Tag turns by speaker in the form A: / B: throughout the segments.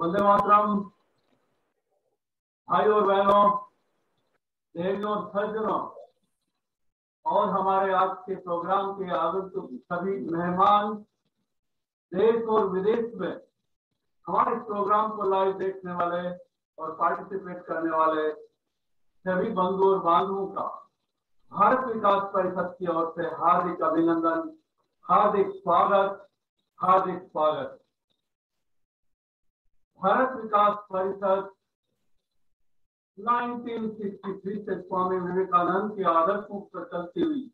A: वंदे मातरम। भाई और बहनों, देवियों और सज्जनों, और हमारे आज के प्रोग्राम के आगंतुक सभी मेहमान, देश और विदेश में हमारे इस प्रोग्राम को लाइव देखने वाले और पार्टिसिपेट करने वाले सभी बंधु और बांधवों का भारत विकास परिषद की ओर से हार्दिक अभिनंदन, हार्दिक स्वागत, हार्दिक स्वागत। भारत विकास परिषद 1963 से स्वामी विवेकानंद के आदर्शों पर चलती हुई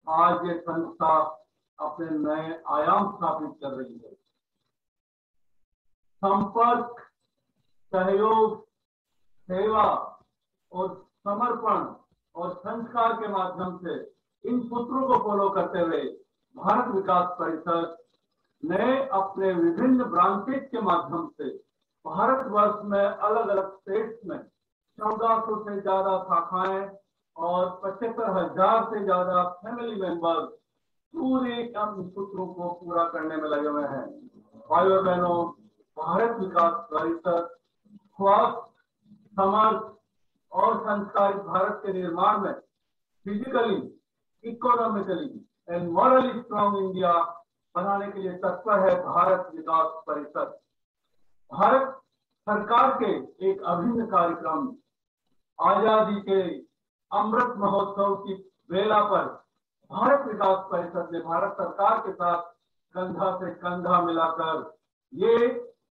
A: आज ये संस्था अपने नए आयाम स्थापित कर रही है। संपर्क, सहयोग, सेवा और समर्पण और संस्कार के माध्यम से इन सूत्रों को फॉलो करते हुए भारत विकास परिषद ने अपने विभिन्न ब्रांचेज के माध्यम से भारतवर्ष में अलग अलग स्टेट्स में 1400 से ज्यादा शाखाएं और 75,000 से ज्यादा फैमिली मेंबर्स पूरे इन सूत्रों को पूरा करने में लगे हुए हैं। भाइयों और बहनों, भारत विकास परिषद स्वास्थ्य, समर्थ और संस्कारित भारत के निर्माण में physically, economically and morally strong India बनाने के लिए तत्पर है भारत विकास परिषद। भारत सरकार के एक अभिन्न कार्यक्रम आजादी के अमृत महोत्सव की बेला पर भारत विकास परिषद ने भारत सरकार के साथ कंधा से कंधा मिलाकर ये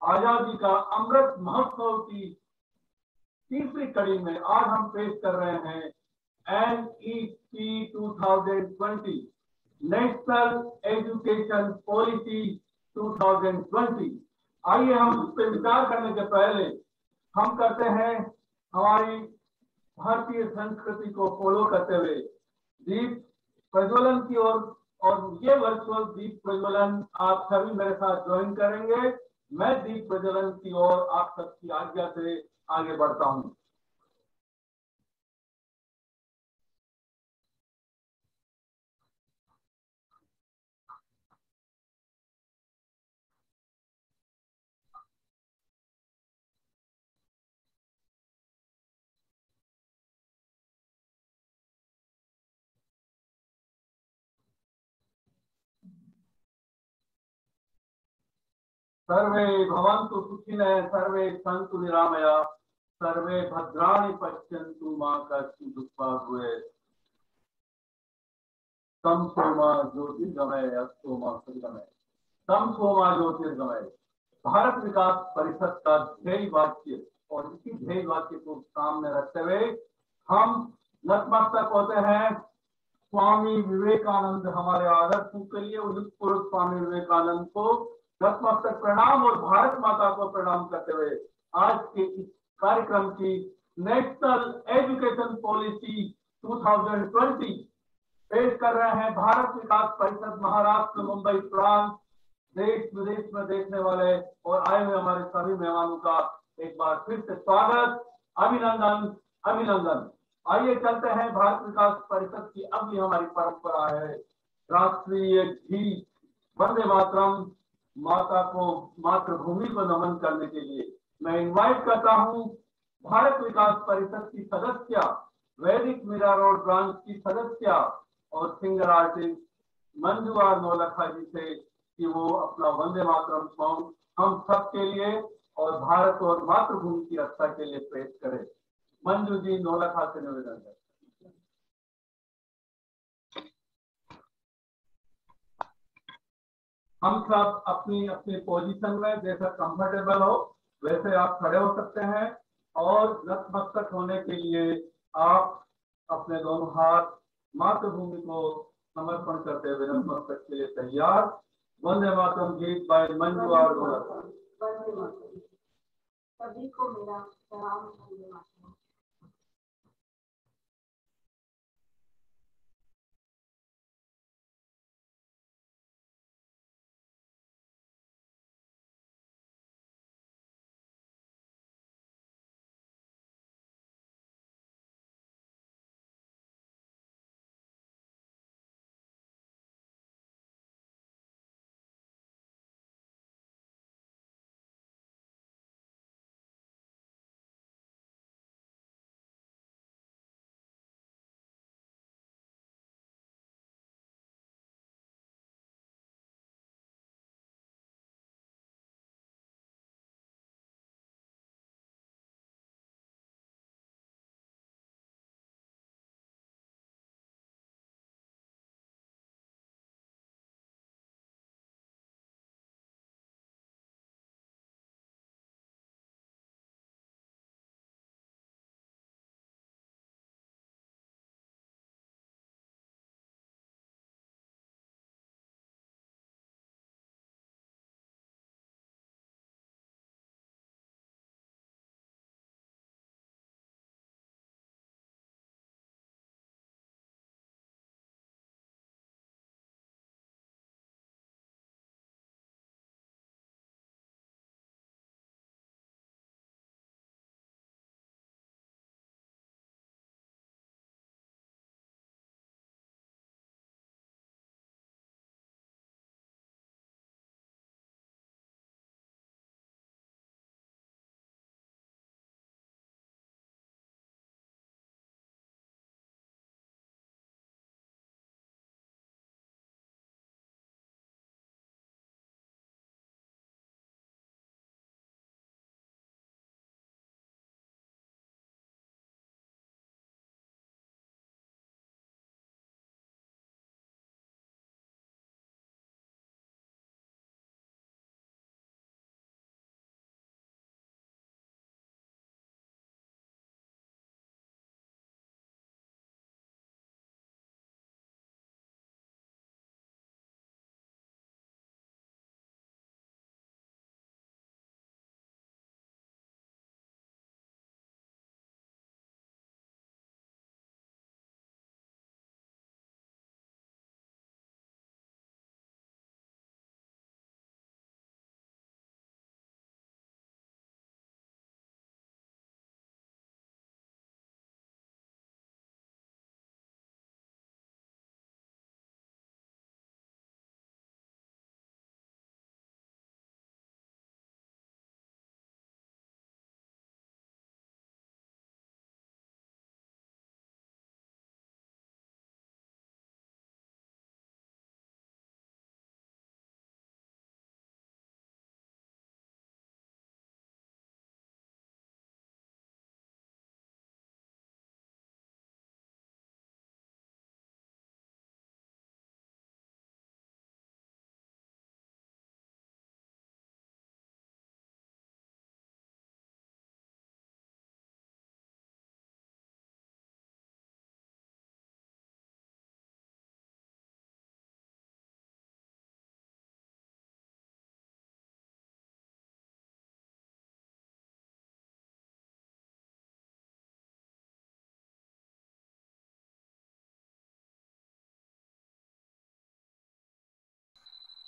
A: आजादी का अमृत महोत्सव की तीसरी कड़ी में आज हम पेश कर रहे हैं NEP 2020, नेशनल एजुकेशन पॉलिसी 2020। आइए हम उस पर विचार करने के पहले हम करते हैं हमारी भारतीय संस्कृति को फॉलो करते हुए दीप प्रज्वलन की ओर, और ये वर्चुअल दीप प्रज्वलन आप सभी मेरे साथ ज्वाइन करेंगे। मैं दीप प्रज्वलन की ओर आप सबकी आज्ञा से आगे बढ़ता हूं। सर्वे भवन्तु सुखिनः, सर्वे सन्तु निरामया, सर्वे भद्राणि पश्यन्तु मा कश्चित् दुःखभाग् भवेत्। तम सोमा ज्योतिर्गमय, अस्तोमा सद्गमय, तम सोमा ज्योतिर्गमय। भारत विकास परिषद का ध्येय वाक्य और इसी ध्येय वाक्य को सामने रखते हुए हम नतमस्तक होते हैं स्वामी विवेकानंद, हमारे आदर्शों के लिए उदित पुरुष स्वामी विवेकानंद को नतमस्तक प्रणाम और भारत माता को प्रणाम करते हुए आज के इस कार्यक्रम की नेशनल एजुकेशन पॉलिसी 2020 पेश कर रहे हैं। भारत विकास परिषद महाराष्ट्र, मुंबई, फ्रांस, देश विदेश में देखने वाले और आए हुए हमारे सभी मेहमानों का एक बार फिर से स्वागत, अभिनंदन, अभिनंदन। आइए चलते हैं भारत विकास परिषद की अगली हमारी परंपरा है राष्ट्रीय गीत वंदे मातरम, माता को, मातृभूमि को नमन करने के लिए मैं इनवाइट करता हूं भारत विकास परिषद की सदस्य, वैदिक मीरा रोड ब्रांच की सदस्य और singer artist Manju R Naulakha ji से कि वो अपना वंदे मातरम सॉन्ग हम सबके लिए और भारत और मातृभूमि की रक्षा के लिए पेश करें। मंजू जी नौलखा से निवेदन है। हम सब अपनी अपनी पोजीशन में जैसा कंफर्टेबल हो वैसे आप खड़े हो सकते हैं और नतमस्तक होने के लिए आप अपने दोनों हाथ मातृभूमि को समर्पण करते हुए नतमस्तक के लिए तैयार। वंदे मातरम गीत बाय मंजू आर नौलखा।
B: सभी को मेरा सलाम, वंदे मातरम।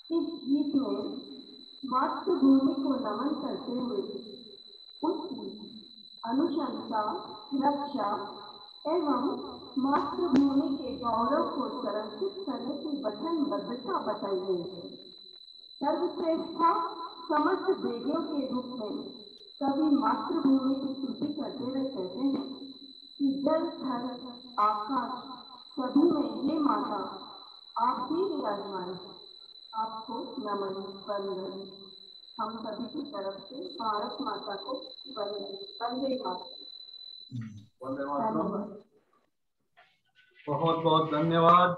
B: इस गीत में मातृभूमि को नमन करते हुए उसकी अनुशंसा, रक्षा एवं मातृभूमि के गौरव को संरक्षित करने की वचनबद्धता बताई गई है। सर्वश्रेष्ठा समस्त देवियों के रूप में कवि मातृभूमि की स्तुति करते हुए कहते हैं कि जल, थल, आकाश सभी में ये माता आप ही विराजमान है। आपको नमन, वंदन हम सभी की तरफ से भारत माता को वंदे मातरम।
A: वंदे मातरम। बहुत बहुत धन्यवाद।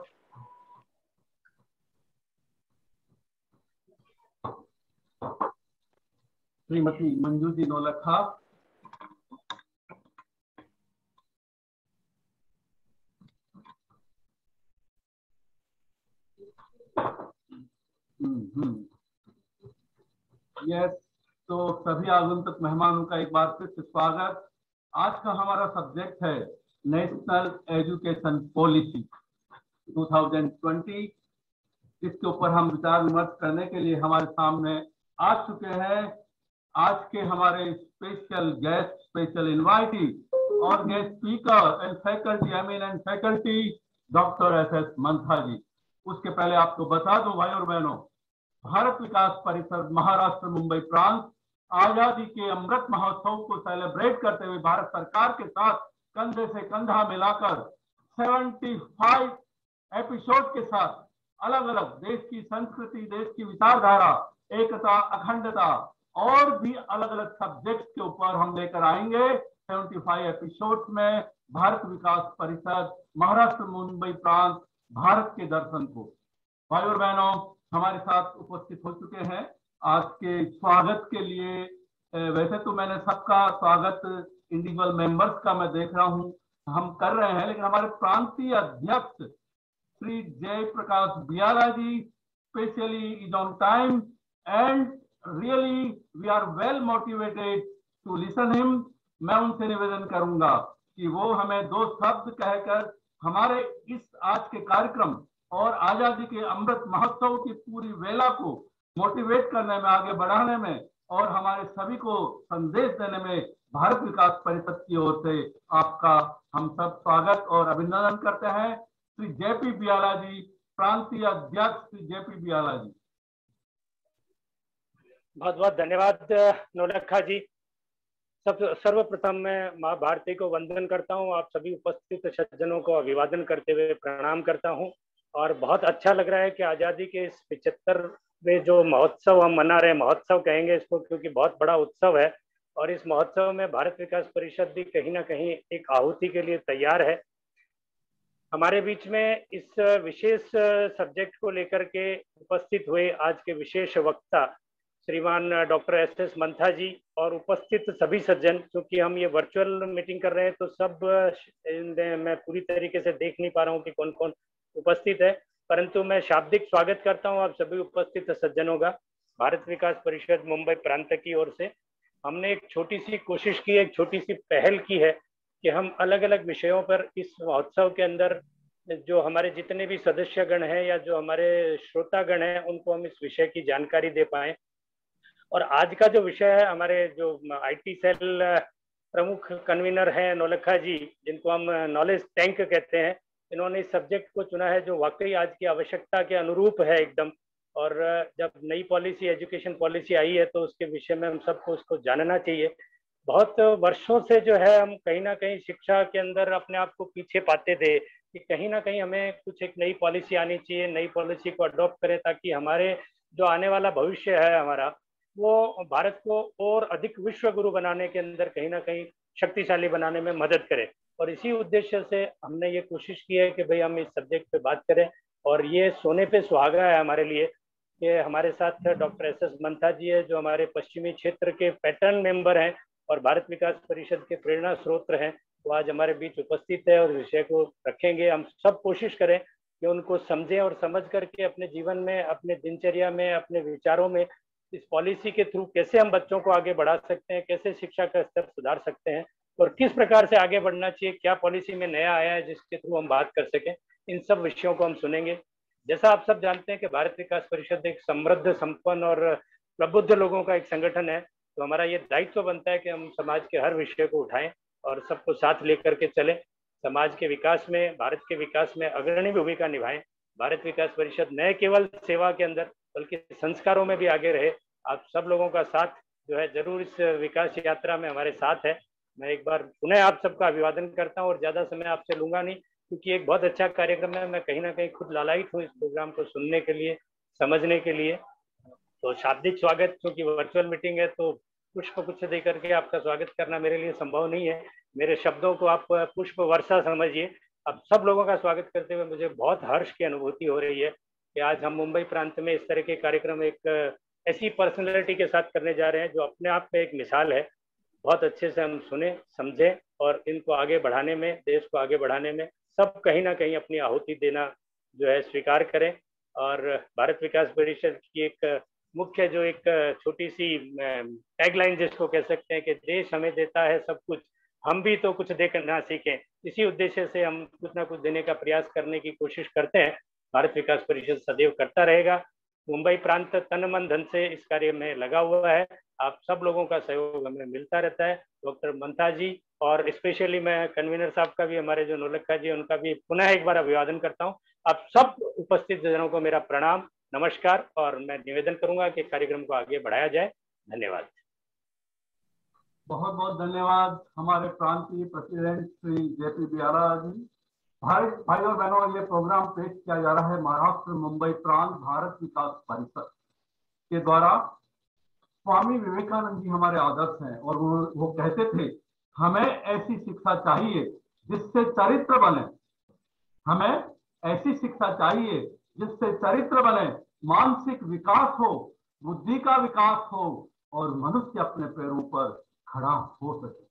A: श्रीमती मंजू जी नौलखा। यस, तो सभी आगंतुक मेहमानों का एक बार फिर से स्वागत। आज का हमारा सब्जेक्ट है नेशनल एजुकेशन पॉलिसी 2020। इसके ऊपर हम विचार विमर्श करने के लिए हमारे सामने आ चुके हैं आज के हमारे स्पेशल गेस्ट, स्पेशल इनवाइटी और guest speaker and faculty, eminent faculty doctor S S. Mantha ji. उसके पहले आपको बता दूं भाई और बहनों, भारत विकास परिषद महाराष्ट्र मुंबई प्रांत आजादी के अमृत महोत्सव को सेलिब्रेट करते हुए भारत सरकार के साथ कंधे से कंधा मिलाकर 75 एपिसोड के साथ अलग अलग देश की संस्कृति, देश की विचारधारा, एकता, अखंडता और भी अलग अलग सब्जेक्ट के ऊपर हम लेकर आएंगे 75 एपिसोड में भारत विकास परिषद महाराष्ट्र मुंबई प्रांत भारत के दर्शन को। भाई और बहनों, हमारे साथ उपस्थित हो चुके हैं आज के स्वागत के लिए। वैसे तो मैंने सबका स्वागत इंडिविजुअल मेंबर्स का मैं देख रहा हूं हम कर रहे हैं, लेकिन हमारे प्रांतीय अध्यक्ष Shri Jayprakash Biyala ji specially is on time and really we are well motivated to listen him. मैं उनसे निवेदन करूंगा कि वो हमें दो शब्द कहकर हमारे इस आज के कार्यक्रम और आजादी के अमृत महोत्सव की पूरी वेला को मोटिवेट करने में, आगे बढ़ाने में और हमारे सभी को संदेश देने में भारत विकास परिषद की ओर से आपका हम सब स्वागत और अभिनंदन करते हैं। श्री जेपी बियाला जी, प्रांतीय अध्यक्ष श्री जेपी बियाला जी।
C: बहुत बहुत धन्यवाद नौलखा जी। सर्वप्रथम मैं माँ भारती को वंदन करता हूँ, आप सभी उपस्थित सज्जनों को अभिवादन करते हुए प्रणाम करता हूँ। और बहुत अच्छा लग रहा है कि आज़ादी के इस 75वें जो महोत्सव हम मना रहे हैं, महोत्सव कहेंगे इसको क्योंकि बहुत बड़ा उत्सव है, और इस महोत्सव में भारत विकास परिषद भी कहीं ना कहीं एक आहुति के लिए तैयार है। हमारे बीच में इस विशेष सब्जेक्ट को लेकर के उपस्थित हुए आज के विशेष वक्ता श्रीमान डॉक्टर एस.एस. मंथा जी और उपस्थित सभी सज्जन, क्योंकि हम ये वर्चुअल मीटिंग कर रहे हैं तो सब मैं पूरी तरीके से देख नहीं पा रहा हूँ कि कौन कौन उपस्थित है, परंतु मैं शाब्दिक स्वागत करता हूँ आप सभी उपस्थित सज्जनों का। भारत विकास परिषद मुंबई प्रांत की ओर से हमने एक छोटी सी कोशिश की, एक छोटी सी पहल की है कि हम अलग अलग विषयों पर इस महोत्सव के अंदर जो हमारे जितने भी सदस्यगण हैं या जो हमारे श्रोतागण हैं उनको हम इस विषय की जानकारी दे पाएं। और आज का जो विषय है, हमारे जो IT सेल प्रमुख कन्वीनर हैं नौलखा जी, जिनको हम नॉलेज टैंक कहते हैं, इन्होंने इस सब्जेक्ट को चुना है जो वाकई आज की आवश्यकता के अनुरूप है एकदम। और जब नई पॉलिसी, एजुकेशन पॉलिसी आई है तो उसके विषय में हम सबको उसको जानना चाहिए। बहुत वर्षों से जो है हम कहीं ना कहीं शिक्षा के अंदर अपने आप को पीछे पाते थे कि कहीं ना कहीं हमें कुछ एक नई पॉलिसी आनी चाहिए, नई पॉलिसी को अडॉप्ट करें ताकि हमारे जो आने वाला भविष्य है हमारा, वो भारत को और अधिक विश्व गुरु बनाने के अंदर कहीं ना कहीं शक्तिशाली बनाने में मदद करे। और इसी उद्देश्य से हमने ये कोशिश की है कि भाई हम इस सब्जेक्ट पे बात करें। और ये सोने पे सुहागा है हमारे लिए कि हमारे साथ डॉक्टर एस.एस. मंथा जी है, जो हमारे पश्चिमी क्षेत्र के पैटर्न मेंबर हैं और भारत विकास परिषद के प्रेरणा स्रोत हैं, वो आज हमारे बीच उपस्थित है और विषय को रखेंगे। हम सब कोशिश करें कि उनको समझें और समझ करके अपने जीवन में, अपने दिनचर्या में, अपने विचारों में इस पॉलिसी के थ्रू कैसे हम बच्चों को आगे बढ़ा सकते हैं, कैसे शिक्षा का स्तर सुधार सकते हैं और किस प्रकार से आगे बढ़ना चाहिए, क्या पॉलिसी में नया आया है जिसके थ्रू हम बात कर सकें, इन सब विषयों को हम सुनेंगे। जैसा आप सब जानते हैं कि भारत विकास परिषद एक समृद्ध, संपन्न और प्रबुद्ध लोगों का एक संगठन है, तो हमारा ये दायित्व बनता है कि हम समाज के हर विषय को उठाएं और सबको साथ लेकर के चलें। समाज के विकास में, भारत के विकास में अग्रणी भूमिका निभाएं। भारत विकास परिषद न केवल सेवा के अंदर बल्कि संस्कारों में भी आगे रहे। आप सब लोगों का साथ जो है जरूर इस विकास यात्रा में हमारे साथ है। मैं एक बार पुनः आप सबका अभिवादन करता हूँ और ज्यादा समय आपसे लूंगा नहीं, क्योंकि एक बहुत अच्छा कार्यक्रम है। मैं कहीं ना कहीं खुद लालायित हूँ इस प्रोग्राम को सुनने के लिए, समझने के लिए। तो शाब्दिक स्वागत, क्योंकि वर्चुअल मीटिंग है तो पुष्प गुच्छ दे करके आपका स्वागत करना मेरे लिए संभव नहीं है। मेरे शब्दों को आप पुष्प वर्षा समझिए। अब सब लोगों का स्वागत करते हुए मुझे बहुत हर्ष की अनुभूति हो रही है कि आज हम मुंबई प्रांत में इस तरह के कार्यक्रम एक ऐसी पर्सनैलिटी के साथ करने जा रहे हैं जो अपने आप में एक मिसाल है। बहुत अच्छे से हम सुने, समझे और इनको आगे बढ़ाने में, देश को आगे बढ़ाने में सब कहीं ना कहीं अपनी आहुति देना जो है स्वीकार करें। और भारत विकास परिषद की एक मुख्य जो एक छोटी सी टैगलाइन जिसको कह सकते हैं कि देश हमें देता है सब कुछ, हम भी तो कुछ देकर ना सीखें, इसी उद्देश्य से हम कुछ ना कुछ देने का प्रयास करने की कोशिश करते हैं। भारत विकास परिषद सदैव करता रहेगा। मुंबई प्रांत तन मन धन से इस कार्य में लगा हुआ है। आप सब लोगों का सहयोग हमें मिलता रहता है। डॉक्टर मंथा जी और स्पेशली मैं कन्वीनर साहब का भी, हमारे जो नौलखा जी, उनका भी पुनः एक बार अभिवादन करता हूँ। आप सब उपस्थित जनों को मेरा प्रणाम, नमस्कार, और मैं निवेदन करूंगा कि कार्यक्रम को आगे बढ़ाया जाए। धन्यवाद।
A: बहुत बहुत धन्यवाद हमारे प्रांतीय प्रेसिडेंट श्री जेपी बियारा जी। भाई और बहनों, ये प्रोग्राम पेश किया जा रहा है महाराष्ट्र मुंबई प्रांत भारत विकास परिषद के द्वारा। स्वामी विवेकानंद जी हमारे आदर्श हैं और वो कहते थे, हमें ऐसी शिक्षा चाहिए जिससे चरित्र बने। हमें ऐसी शिक्षा चाहिए जिससे चरित्र बने, मानसिक विकास हो, बुद्धि का विकास हो और मनुष्य अपने पैरों पर खड़ा हो सके।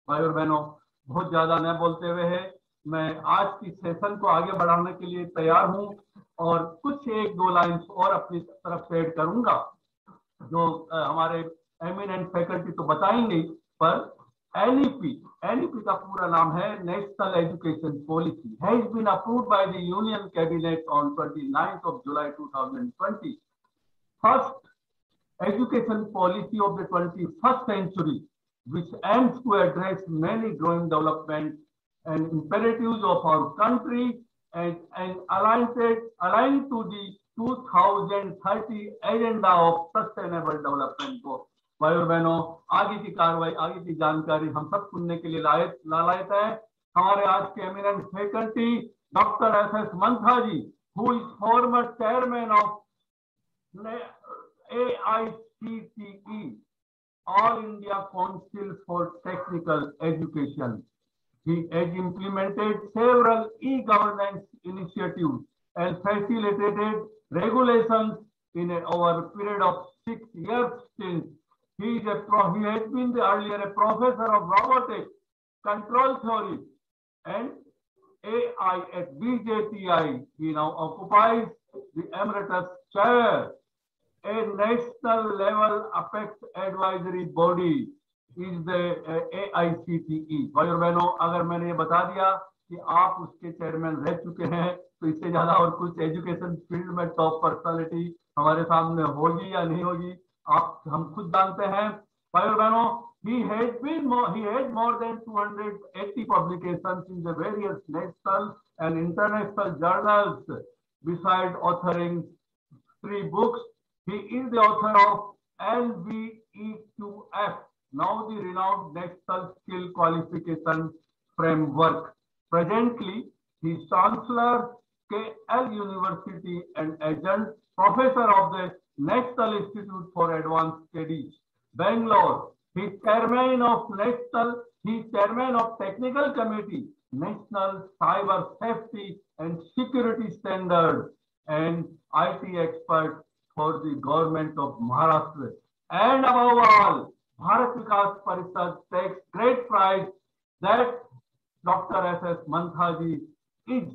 A: भाई और बहनों, बहुत ज्यादा न बोलते हुए मैं आज की सेशन को आगे बढ़ाने के लिए तैयार हूं और कुछ एक दो लाइन्स और अपनी तरफ से ऐड करूंगा जो हमारे एमिनेंट फैकल्टी तो बताएंगे, पर एनईपी का पूरा नाम है national education policy, has been approved by the union cabinet on 29th of July 2020. First education policy of the 21st century, which aims to address many growing development and imperatives of our country and aligned to the 2030 agenda of sustainable development goals. भाई और बहनों, आगे की कार्रवाई, आगे की जानकारी हम सब सुनने के लिए लायक है। हमारे आज के eminent faculty doctor S Mantha ji, who is former chairman of AICTE, All India Council for Technical Education. He has implemented several e-governance initiatives and facilitated regulations in over a period of 6 years since. He has been earlier a professor of robotics, control theory and AI at BJTI. He now occupies the emeritus chair. A national level apex advisory body is the AICTE. भाई और बहनों, अगर मैंने ये बता दिया कि आप उसके चेयरमैन रह चुके हैं तो इससे ज्यादा और कुछ एजुकेशन फील्ड में टॉप पर्सनालिटी हमारे सामने होगी या नहीं होगी, हम खुद जानते हैं। भाई और बहनों, he has more than 280 publications in the various national and international journals, besides authoring 3 books. He is the author of LVEQF, now the renowned National Skill Qualification Framework. Presently, he is Chancellor KL University and Adjunct Professor of the National Institute for Advanced Studies, Bangalore. He is Chairman of Technical Committee, National Cyber Safety and Security Standards, and IT expert for the government of Maharashtra. And above all, Bharat Vikas Parishad takes great pride that Dr. S.S. Mantha ji is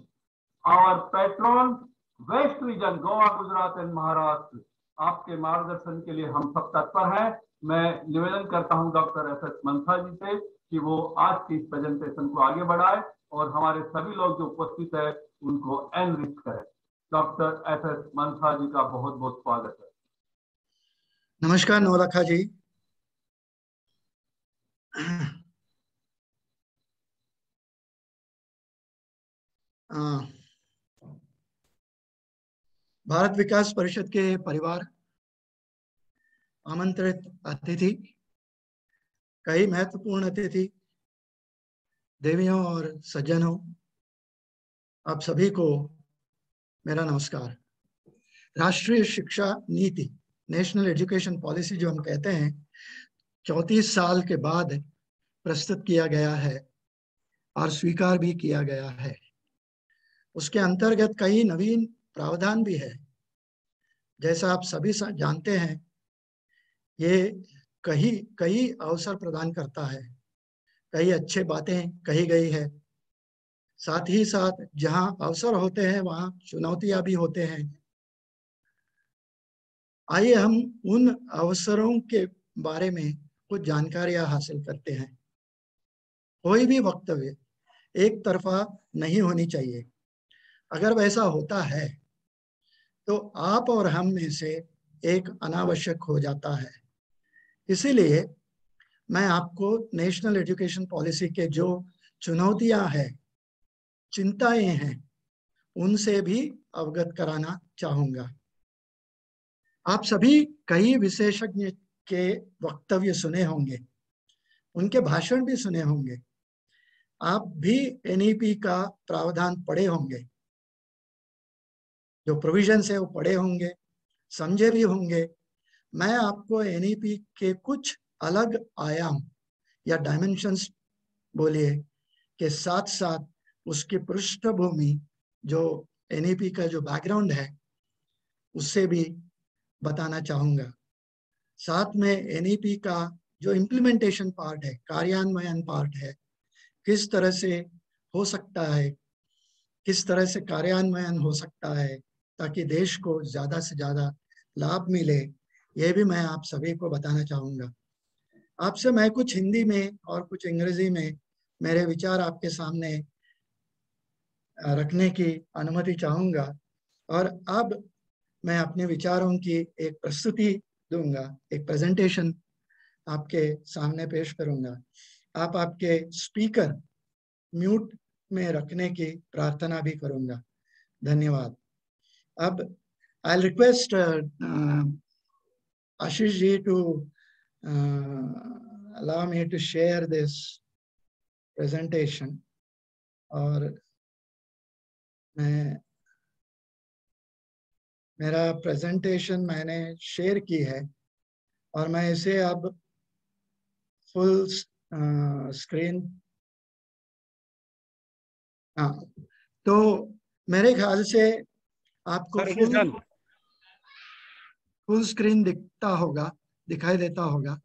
A: our patron, West region, Goa, Gujarat and Maharashtra. आपके मार्गदर्शन के लिए हम सब तत्पर हैं। मैं निवेदन करता हूं डॉक्टर एस.एस. मंथा जी से कि वो आज की इस प्रेजेंटेशन को आगे बढ़ाए और हमारे सभी लोग जो उपस्थित है उनको एनरिच करें। Doctor S S. मंथा जी का बहुत बहुत स्वागत है।
D: नमस्कार नौलखा जी। भारत विकास परिषद के परिवार, आमंत्रित अतिथि, कई महत्वपूर्ण अतिथि, देवियों और सज्जनों, आप सभी को मेरा नमस्कार। राष्ट्रीय शिक्षा नीति, नेशनल एजुकेशन पॉलिसी जो हम कहते हैं, 34 साल के बाद प्रस्तुत किया गया है और स्वीकार भी किया गया है। उसके अंतर्गत कई नवीन प्रावधान भी है। जैसा आप सभी जानते हैं, ये कई अवसर प्रदान करता है, कई अच्छे बातें कही गई है। साथ ही साथ जहां अवसर होते हैं वहां चुनौतियां भी होते हैं। आइए हम उन अवसरों के बारे में कुछ जानकारियां हासिल करते हैं। कोई भी वक्तव्य एक तरफा नहीं होनी चाहिए। अगर वैसा होता है तो आप और हम में से एक अनावश्यक हो जाता है। इसीलिए मैं आपको नेशनल एजुकेशन पॉलिसी के जो चुनौतियां हैं, चिंताएं हैं, उनसे भी अवगत कराना चाहूंगा। आप सभी कई विशेषज्ञ के वक्तव्य सुने होंगे, उनके भाषण भी सुने होंगे। आप भी एनईपी का प्रावधान पढ़े होंगे, जो प्रोविजंस है वो पढ़े होंगे, समझे भी होंगे। मैं आपको एनईपी के कुछ अलग आयाम या डायमेंशंस बोलिए के साथ साथ उसकी पृष्ठभूमि, जो एनईपी का जो बैकग्राउंड है, उससे भी बताना चाहूंगा। साथ में एनईपी का जो इम्प्लीमेंटेशन पार्ट है, कार्यान्वयन पार्ट है, किस तरह से हो सकता है, किस तरह से कार्यान्वयन हो सकता है ताकि देश को ज्यादा से ज्यादा लाभ मिले, यह भी मैं आप सभी को बताना चाहूंगा। आपसे मैं कुछ हिंदी में और कुछ अंग्रेजी में मेरे विचार आपके सामने रखने की अनुमति चाहूंगा। और अब मैं अपने विचारों की एक प्रस्तुति दूंगा, एक प्रेजेंटेशन आपके सामने पेश करूंगा। आप आपके स्पीकर म्यूट में रखने की प्रार्थना भी करूंगा। धन्यवाद। अब I request Ashish ji to allow me to share this presentation। और मेरा प्रेजेंटेशन मैंने शेयर की है और मैं इसे अब फुल स्क्रीन, हाँ, तो मेरे ख्याल से आपको फुल स्क्रीन दिखता होगा, दिखाई देता होगा।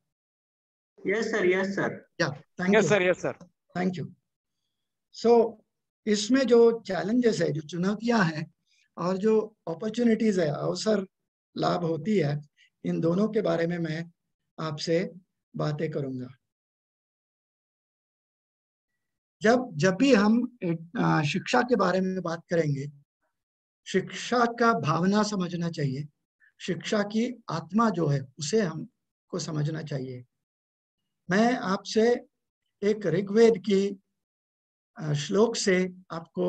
E: Yes sir, yes sir.
D: Yeah thank you sir, yes sir, thank you. So इसमें जो चैलेंजेस है, जो चुनौतियां हैं और जो अपॉर्चुनिटीज है, अवसर लाभ होती है, इन दोनों के बारे में मैं आपसे बातें करूंगा। जब भी हम शिक्षा के बारे में बात करेंगे, शिक्षा का भावना समझना चाहिए, शिक्षा की आत्मा जो है उसे हमको समझना चाहिए। मैं आपसे एक ऋग्वेद की श्लोक से आपको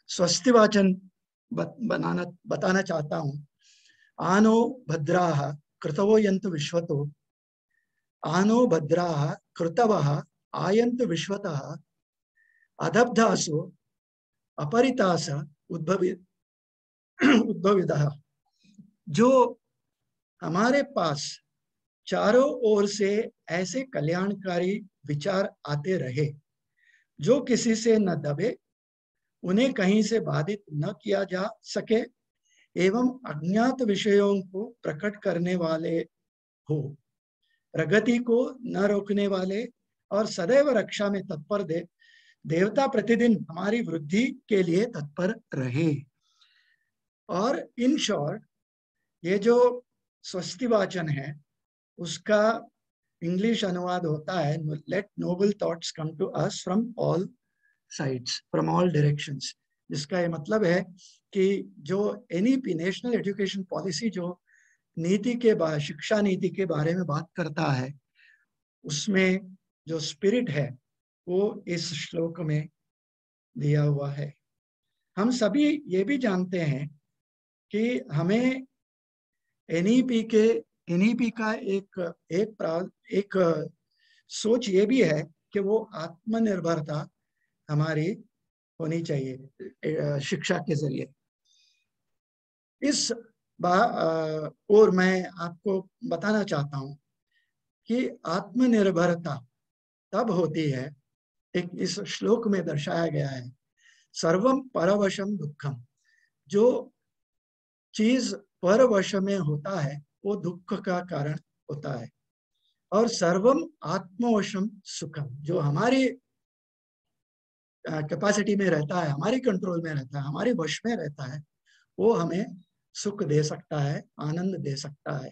D: स्वस्तिवाचन बताना चाहता हूं। आनो भद्राः कृतवो यन्तु विश्वतो, आनो भद्राः कृतवः आयन्तु विश्वतः, अदब्धासो अपरितास उद्भविदः। जो हमारे पास चारों ओर से ऐसे कल्याणकारी विचार आते रहे, जो किसी से न दबे, उन्हें कहीं से बाधित न किया जा सके, एवं अज्ञात विषयों को प्रकट करने वाले हो, प्रगति को न रोकने वाले और सदैव रक्षा में तत्पर देवता प्रतिदिन हमारी वृद्धि के लिए तत्पर रहे। और इन शॉर्ट, ये जो स्वस्तिवाचन है उसका इंग्लिश अनुवाद होता है, let noble thoughts come to us from all sides, from all directions. जिसका ये मतलब है कि जो एनईपी नेशनल एजुकेशन पॉलिसी जो नीति के शिक्षा नीति के बारे में बात करता है, उसमें जो स्पिरिट है वो इस श्लोक में दिया हुआ है। हम सभी ये भी जानते हैं कि हमें एनईपी का एक सोच ये भी है कि वो आत्मनिर्भरता हमारी होनी चाहिए शिक्षा के जरिए। और मैं आपको बताना चाहता हूं कि आत्मनिर्भरता तब होती है, एक इस श्लोक में दर्शाया गया है, सर्वम परवशम दुखम, जो चीज परवश में होता है वो दुख का कारण होता है, और सर्वम आत्मवशम सुखम, जो हमारी कैपेसिटी में रहता है, हमारी कंट्रोल में रहता है, हमारे वश में रहता है, वो हमें सुख दे सकता है, आनंद दे सकता है।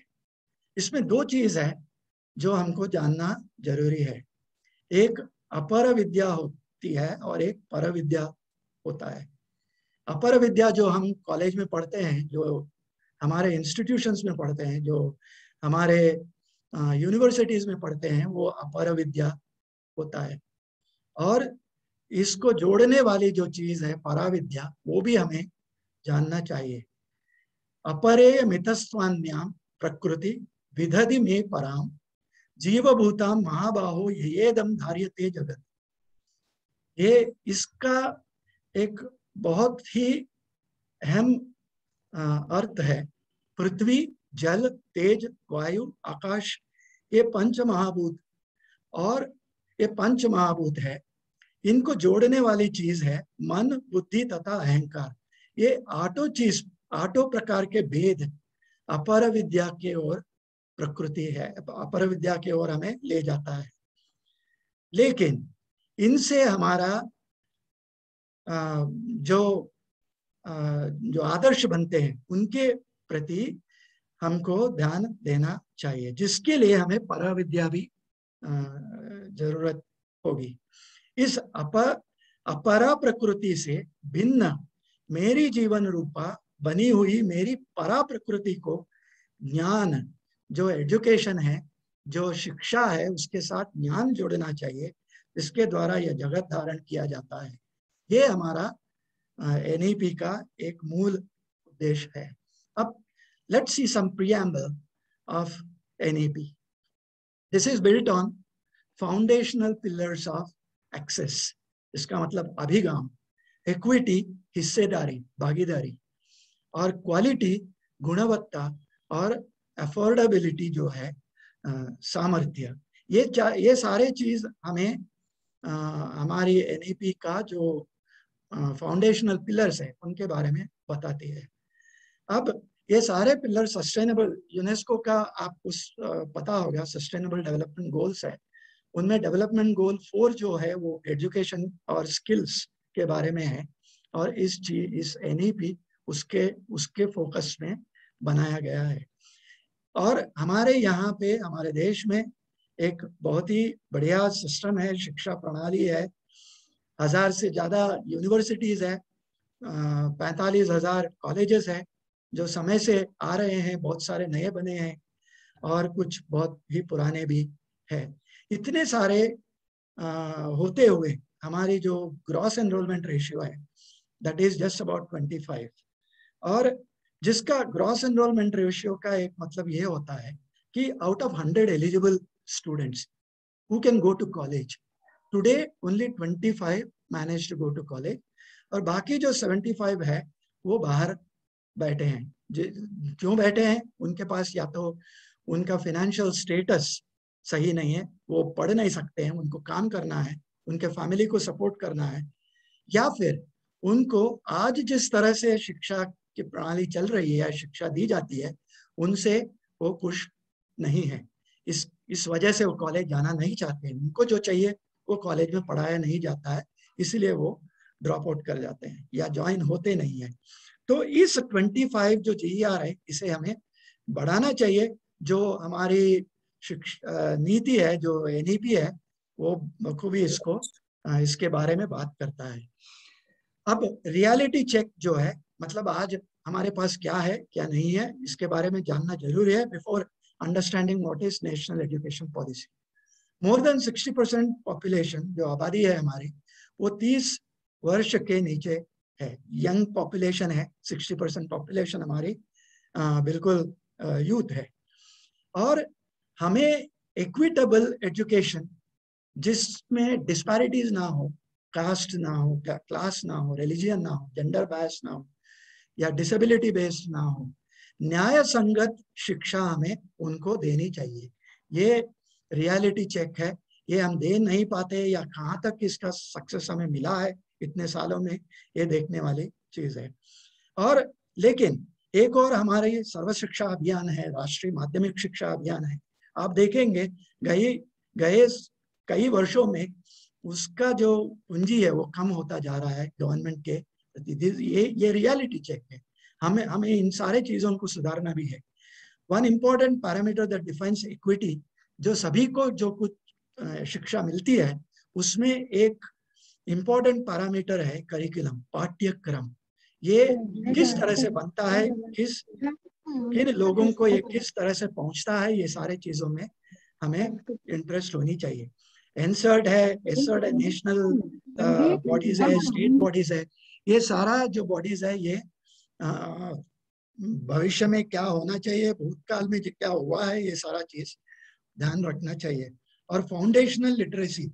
D: इसमें दो चीज है जो हमको जानना जरूरी है। एक अपर विद्या होती है और एक पर विद्या होता है। अपर विद्या जो हम कॉलेज में पढ़ते हैं, जो हमारे इंस्टीट्यूशंस में पढ़ते हैं, जो हमारे यूनिवर्सिटीज में पढ़ते हैं, वो अपर विद्या होता है। और इसको जोड़ने वाली जो चीज है पराविद्या, वो भी हमें जानना चाहिए। अपरे मितस्वान्याम प्रकृति विदधि में पराम जीवभूताम महाबाहो येदम धार्यते जगत। ये इसका एक बहुत ही अहम अर्थ है। पृथ्वी, जल, तेज, वायु, आकाश, ये पंच महाभूत, और ये पंच महाभूत है, इनको जोड़ने वाली चीज है मन, बुद्धि तथा अहंकार। ये आठों प्रकार के भेद अपर विद्या के ओर प्रकृति है, अपर विद्या के ओर हमें ले जाता है। लेकिन इनसे हमारा जो आदर्श बनते हैं उनके प्रति हमको ध्यान देना चाहिए, जिसके लिए हमें पराविद्या भी जरूरत होगी। इस अपरा प्रकृति से भिन्न मेरी जीवन रूपा बनी हुई मेरी परा प्रकृति को ज्ञान, जो एजुकेशन है, जो शिक्षा है, उसके साथ ज्ञान जोड़ना चाहिए, इसके द्वारा यह जगत धारण किया जाता है। ये हमारा एनईपी का एक मूल उद्देश्य है। अब let's see some preamble of NEP. This is built on foundational pillars of access. इसका मतलब अभिगाम, इक्विटी हिस्सेदारी, भागीदारी, और क्वालिटी गुणवत्ता, और अफोर्डेबिलिटी जो है सामर्थ्य। ये सारे चीज हमें हमारी एनईपी का जो फाउंडेशनल पिलर्स है उनके बारे में बताती है। अब ये सारे पिलर सस्टेनेबल, यूनेस्को का आपको पता होगा सस्टेनेबल डेवलपमेंट गोल्स है, उनमें डेवलपमेंट गोल 4 जो है वो एजुकेशन और स्किल्स के बारे में है, और इस एनईपी उसके फोकस में बनाया गया है। और हमारे यहाँ पे हमारे देश में एक बहुत ही बढ़िया सिस्टम है, शिक्षा प्रणाली है। 1000 से ज्यादा यूनिवर्सिटीज है, 45,000 कॉलेजेस है जो समय से आ रहे हैं, बहुत सारे नए बने हैं और कुछ बहुत ही पुराने भी है। इतने सारे होते हुए हमारी जो ग्रॉस एनरोलमेंट रेशियो है दैट इज जस्ट अबाउट 25, और जिसका ग्रॉस एनरोलमेंट रेशियो का एक मतलब ये होता है कि out of 100 eligible students who can go to college, today only 25 manage to go to college, और बाकी जो 75 है वो बाहर बैठे हैं। क्यों बैठे हैं? उनके पास या तो उनका फाइनेंशियल स्टेटस सही नहीं है, वो पढ़ नहीं सकते हैं, उनको काम करना है, उनके फैमिली को सपोर्ट करना है, या फिर उनको आज जिस तरह से शिक्षा की प्रणाली चल रही है, शिक्षा दी जाती है, उनसे वो खुश नहीं है। इस वजह से वो कॉलेज जाना नहीं चाहते हैं। उनको जो चाहिए वो कॉलेज में पढ़ाया नहीं जाता है, इसलिए वो ड्रॉप आउट कर जाते हैं या ज्वाइन होते नहीं है। तो इस 25 जो GER है इसे हमें बढ़ाना चाहिए। जो हमारी नीति है, जो NEP है, वो बखूबी इसके बारे में बात करता है। अब रियलिटी चेक जो है, मतलब आज हमारे पास क्या है क्या नहीं है, इसके बारे में जानना जरूरी है before understanding what is national education policy. More than 60% population, जो आबादी है हमारी, वो 30 वर्ष के नीचे है, यंग पॉपुलेशन है। 60% पॉपुलेशन हमारी बिल्कुल यूथ है। और हमें इक्विटेबल एजुकेशन जिसमें डिस्पैरिटीज ना हो, कास्ट ना हो, क्लास ना हो, रिलीजियन ना हो, जेंडर बायस ना हो, या डिसेबिलिटी बेस्ड ना हो, न्याय संगत शिक्षा हमें उनको देनी चाहिए। ये रियलिटी चेक है, ये हम दे नहीं पाते या कहाँ तक इसका सक्सेस हमें मिला है इतने सालों में, ये देखने वाली चीज है। और लेकिन एक और हमारे सर्व शिक्षा अभियान है, राष्ट्रीय माध्यमिक शिक्षा अभियान है। आप देखेंगे गए कई वर्षों में उसका जो पूंजी है वो कम होता जा रहा है गवर्नमेंट के प्रति। ये रियलिटी चेक है। हमें इन सारे चीजों को सुधारना भी है। One important parameter that defines equity, जो सभी को जो कुछ शिक्षा मिलती है, उसमें एक इम्पोर्टेंट पैरामीटर है करिकुलम, पाठ्यक्रम। ये किस तरह से बनता है, किन लोगों को ये किस तरह से पहुंचता है, ये सारे चीजों में हमें इंटरेस्ट होनी चाहिए। एनसर्ट है, एसर्ट है, नेशनल बॉडीज है, स्टेट बॉडीज है, ये सारा जो बॉडीज है ये भविष्य में क्या होना चाहिए, भूतकाल में क्या हुआ है, ये सारा चीज ध्यान रखना चाहिए। और फाउंडेशनल लिटरेसी,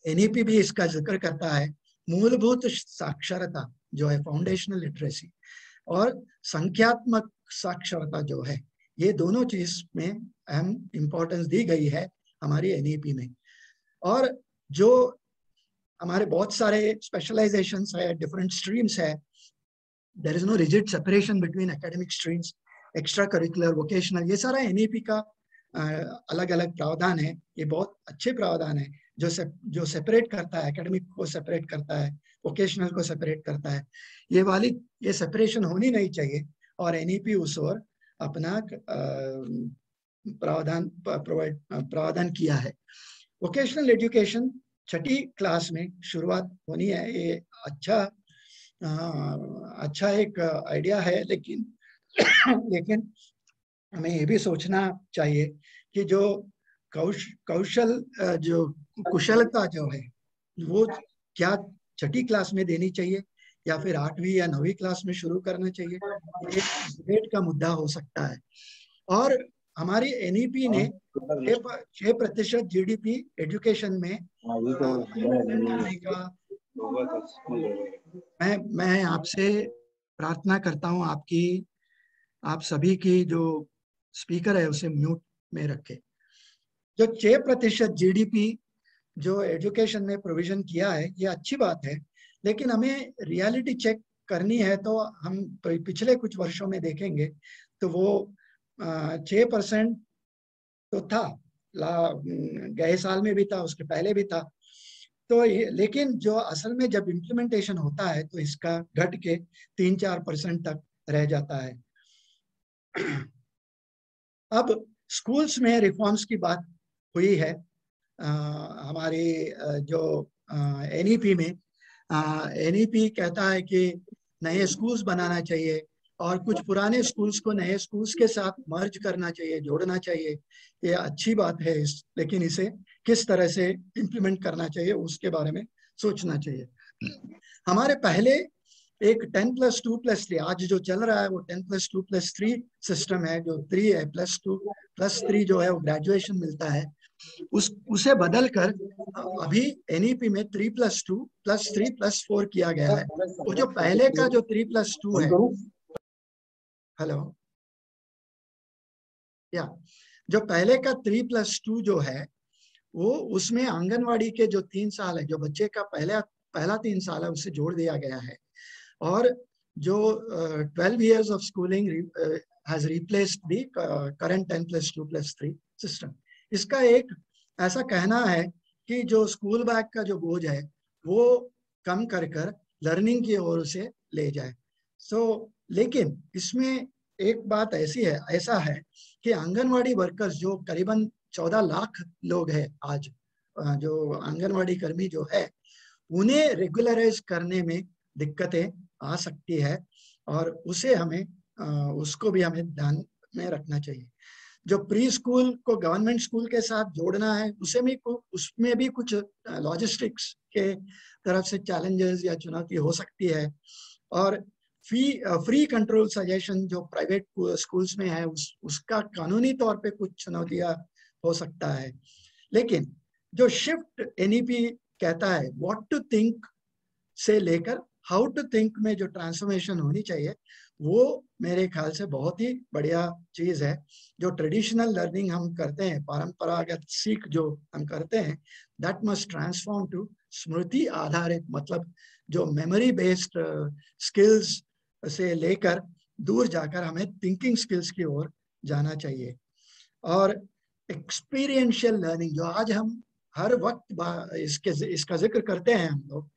D: एनईपी भी इसका जिक्र करता है। मूलभूत साक्षरता जो है फाउंडेशनल लिटरेसी, और संख्यात्मक साक्षरता जो है, ये दोनों चीज में अहम इंपॉर्टेंस दी गई है हमारी एनईपी में। और जो हमारे बहुत सारे स्पेशलाइजेशंस है, डिफरेंट स्ट्रीम्स है, there is no rigid separation between academic streams, extra curricular, vocational, ये सारा एनईपी का अलग अलग प्रावधान है। ये बहुत अच्छे प्रावधान है जो सेपरेट करता है, एकेडमिक को सेपरेट करता है, वोकेशनल को सेपरेट करता है। ये सेपरेशन होनी नहीं चाहिए, और एनईपी उस ओर अपना प्रावधान किया है। वोकेशनल एजुकेशन 6ठी क्लास में शुरुआत होनी है। ये अच्छा एक आइडिया है, लेकिन हमें ये भी सोचना चाहिए कि जो कुशलता जो है वो क्या 6ठी क्लास में देनी चाहिए या फिर 8वीं या 9वीं क्लास में शुरू करना चाहिए, एक डिबेट का मुद्दा हो सकता है। और हमारी एनईपी ने 6% जीडीपी एजुकेशन में करने का, मैं आपसे प्रार्थना करता हूँ आप सभी की जो स्पीकर है उसे म्यूट में रखे। जो 6% जीडीपी जो एजुकेशन में प्रोविजन किया है, ये अच्छी बात है, लेकिन हमें रियलिटी चेक करनी है। तो हम पिछले कुछ वर्षों में देखेंगे तो वो 6% तो था, गए साल में भी था, उसके पहले भी था। तो लेकिन जो असल में जब इम्प्लीमेंटेशन होता है तो इसका घट के 3-4% तक रह जाता है। अब स्कूल्स में रिफॉर्म्स की बात हुई है। हमारे जो एनईपी में एनईपी कहता है कि नए स्कूल्स बनाना चाहिए और कुछ पुराने स्कूल्स को नए स्कूल्स के साथ मर्ज करना चाहिए, जोड़ना चाहिए। ये अच्छी बात है, लेकिन इसे किस तरह से इम्प्लीमेंट करना चाहिए उसके बारे में सोचना चाहिए। हमारे पहले एक 10+2+3, आज जो चल रहा है वो 10+2+3 सिस्टम है, जो 3 है, +2+3 जो है वो ग्रेजुएशन मिलता है। उसे बदलकर अभी एनईपी में 3+2+3+4 किया गया है। वो जो पहले का जो 3+2 है, जो पहले का 3+2 जो है वो, उसमें आंगनवाड़ी के जो 3 साल है, जो बच्चे का पहला 3 साल है, उससे जोड़ दिया गया है। और जो 12 years of schooling has replaced the current 10+2+3 system। इसका एक ऐसा कहना है कि जो स्कूल बैग का जो बोझ है वो कम कर लर्निंग की ओर से ले जाए। लेकिन इसमें एक बात ऐसा है कि आंगनवाड़ी वर्कर्स जो करीबन 14 लाख लोग हैं आज, जो आंगनवाड़ी कर्मी जो है, उन्हें रेगुलराइज करने में दिक्कतें आ सकती है और उसे हमें उसको भी हमें ध्यान में रखना चाहिए। जो प्री स्कूल को गवर्नमेंट स्कूल के साथ जोड़ना है उसमें भी कुछ लॉजिस्टिक्स के तरफ से चैलेंजेस या चुनौती हो सकती है। और फ्री कंट्रोल सजेशन जो प्राइवेट स्कूल्स में है उसका कानूनी तौर पे कुछ चुनौतियां हो सकता है। लेकिन जो शिफ्ट एनईपी कहता है व्हाट टू थिंक से लेकर हाउ टू थिंक में जो ट्रांसफॉर्मेशन होनी चाहिए वो मेरे ख्याल से बहुत ही बढ़िया चीज है। जो ट्रेडिशनल लर्निंग हम करते हैं, परंपरागत सीख जो हम करते हैं, दैट मस्ट ट्रांसफॉर्म टू स्मृति आधारित, मतलब जो मेमोरी बेस्ड स्किल्स से लेकर दूर जाकर हमें थिंकिंग स्किल्स की ओर जाना चाहिए। और एक्सपीरियंशियल लर्निंग जो आज हम हर वक्त इसका जिक्र करते हैं हम लोग,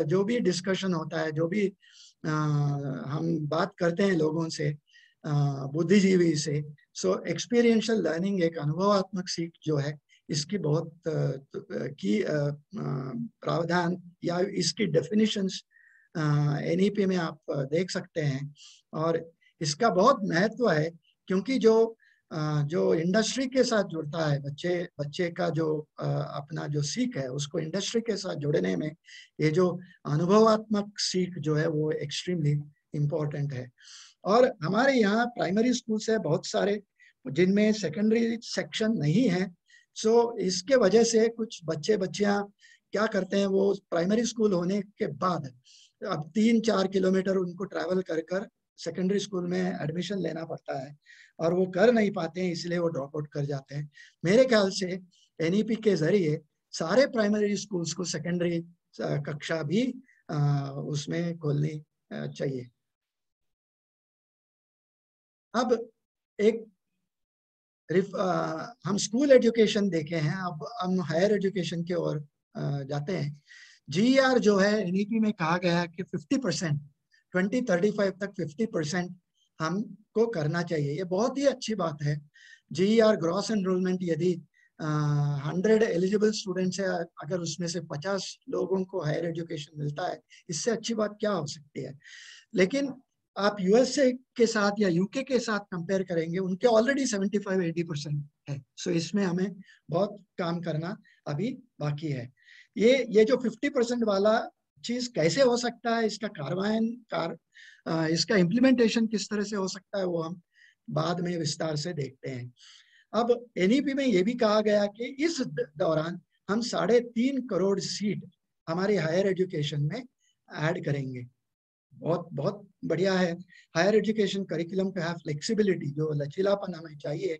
D: जो भी डिस्कशन होता है, जो भी हम बात करते हैं लोगों से, बुद्धिजीवी से, सो एक्सपीरियंशियल लर्निंग एक अनुभवात्मक सीख जो है इसकी बहुत की प्रावधान या इसकी डेफिनेशंस एनईपी में आप देख सकते हैं। और इसका बहुत महत्व है क्योंकि जो इंडस्ट्री के साथ जुड़ता है, बच्चे का जो अपना जो सीख है उसको इंडस्ट्री के साथ जोड़ने में ये जो अनुभवात्मक सीख जो है वो एक्सट्रीमली इम्पोर्टेंट है। और हमारे यहाँ प्राइमरी स्कूल से बहुत सारे जिनमें सेकेंडरी सेक्शन नहीं है, सो इसके वजह से कुछ बच्चियां क्या करते हैं, वो प्राइमरी स्कूल होने के बाद अब 3-4 किलोमीटर उनको ट्रैवल कर सेकेंडरी स्कूल में एडमिशन लेना पड़ता है और वो कर नहीं पाते हैं, इसलिए वो ड्रॉप आउट कर जाते हैं। मेरे ख्याल से एनईपी के जरिए सारे प्राइमरी स्कूल्स को सेकेंडरी कक्षा भी उसमें खोलनी चाहिए। अब एक हम स्कूल एजुकेशन देखे हैं, अब हम हायर एजुकेशन की ओर जाते हैं। जीईआर जो है एनईपी में कहा गया है कि 50% 2035 तक 50% हमको करना चाहिए। ये बहुत ही अच्छी बात है। जीईआर ग्रॉस एनरोलमेंट यदि 100 एलिजिबल स्टूडेंट्स है, अगर उसमें से 50 लोगों को हायर एजुकेशन मिलता है, इससे अच्छी बात क्या हो सकती है। लेकिन आप यूएसए के साथ या यूके के साथ कंपेयर करेंगे, उनके ऑलरेडी 75-80% है। सो इसमें हमें बहुत काम करना अभी बाकी है। ये जो 50% वाला चीज कैसे हो सकता है, इसका इसका इम्प्लीमेंटेशन किस तरह से हो सकता है, वो हम बाद में विस्तार से देखते हैं। अब एनईपी में ये भी कहा गया कि इस दौरान हम 3.5 करोड़ सीट हमारी हायर एजुकेशन में ऐड करेंगे। बहुत बहुत बढ़िया है। हायर एजुकेशन करिकुलम पे है फ्लेक्सिबिलिटी, जो लचीलापन हमें चाहिए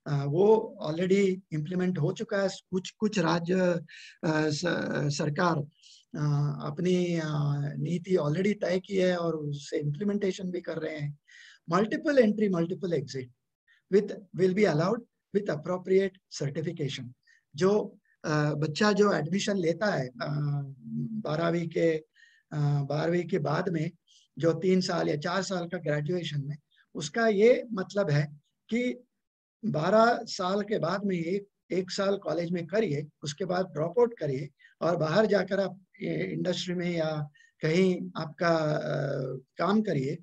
D: वो ऑलरेडी इम्प्लीमेंट हो चुका है। कुछ राज्य सरकार अपनी नीति ऑलरेडी तय की है और उससे इम्प्लीमेंटेशन भी कर रहे हैं। Multiple entry multiple exit will be allowed with appropriate certification. जो बच्चा जो एडमिशन लेता है 12वीं के बाद में, जो 3 साल या 4 साल का ग्रेजुएशन में, उसका ये मतलब है कि 12 साल के बाद में एक साल कॉलेज में करिए, उसके बाद ड्रॉप आउट करिए और बाहर जाकर आप इंडस्ट्री में या कहीं आपका काम करिए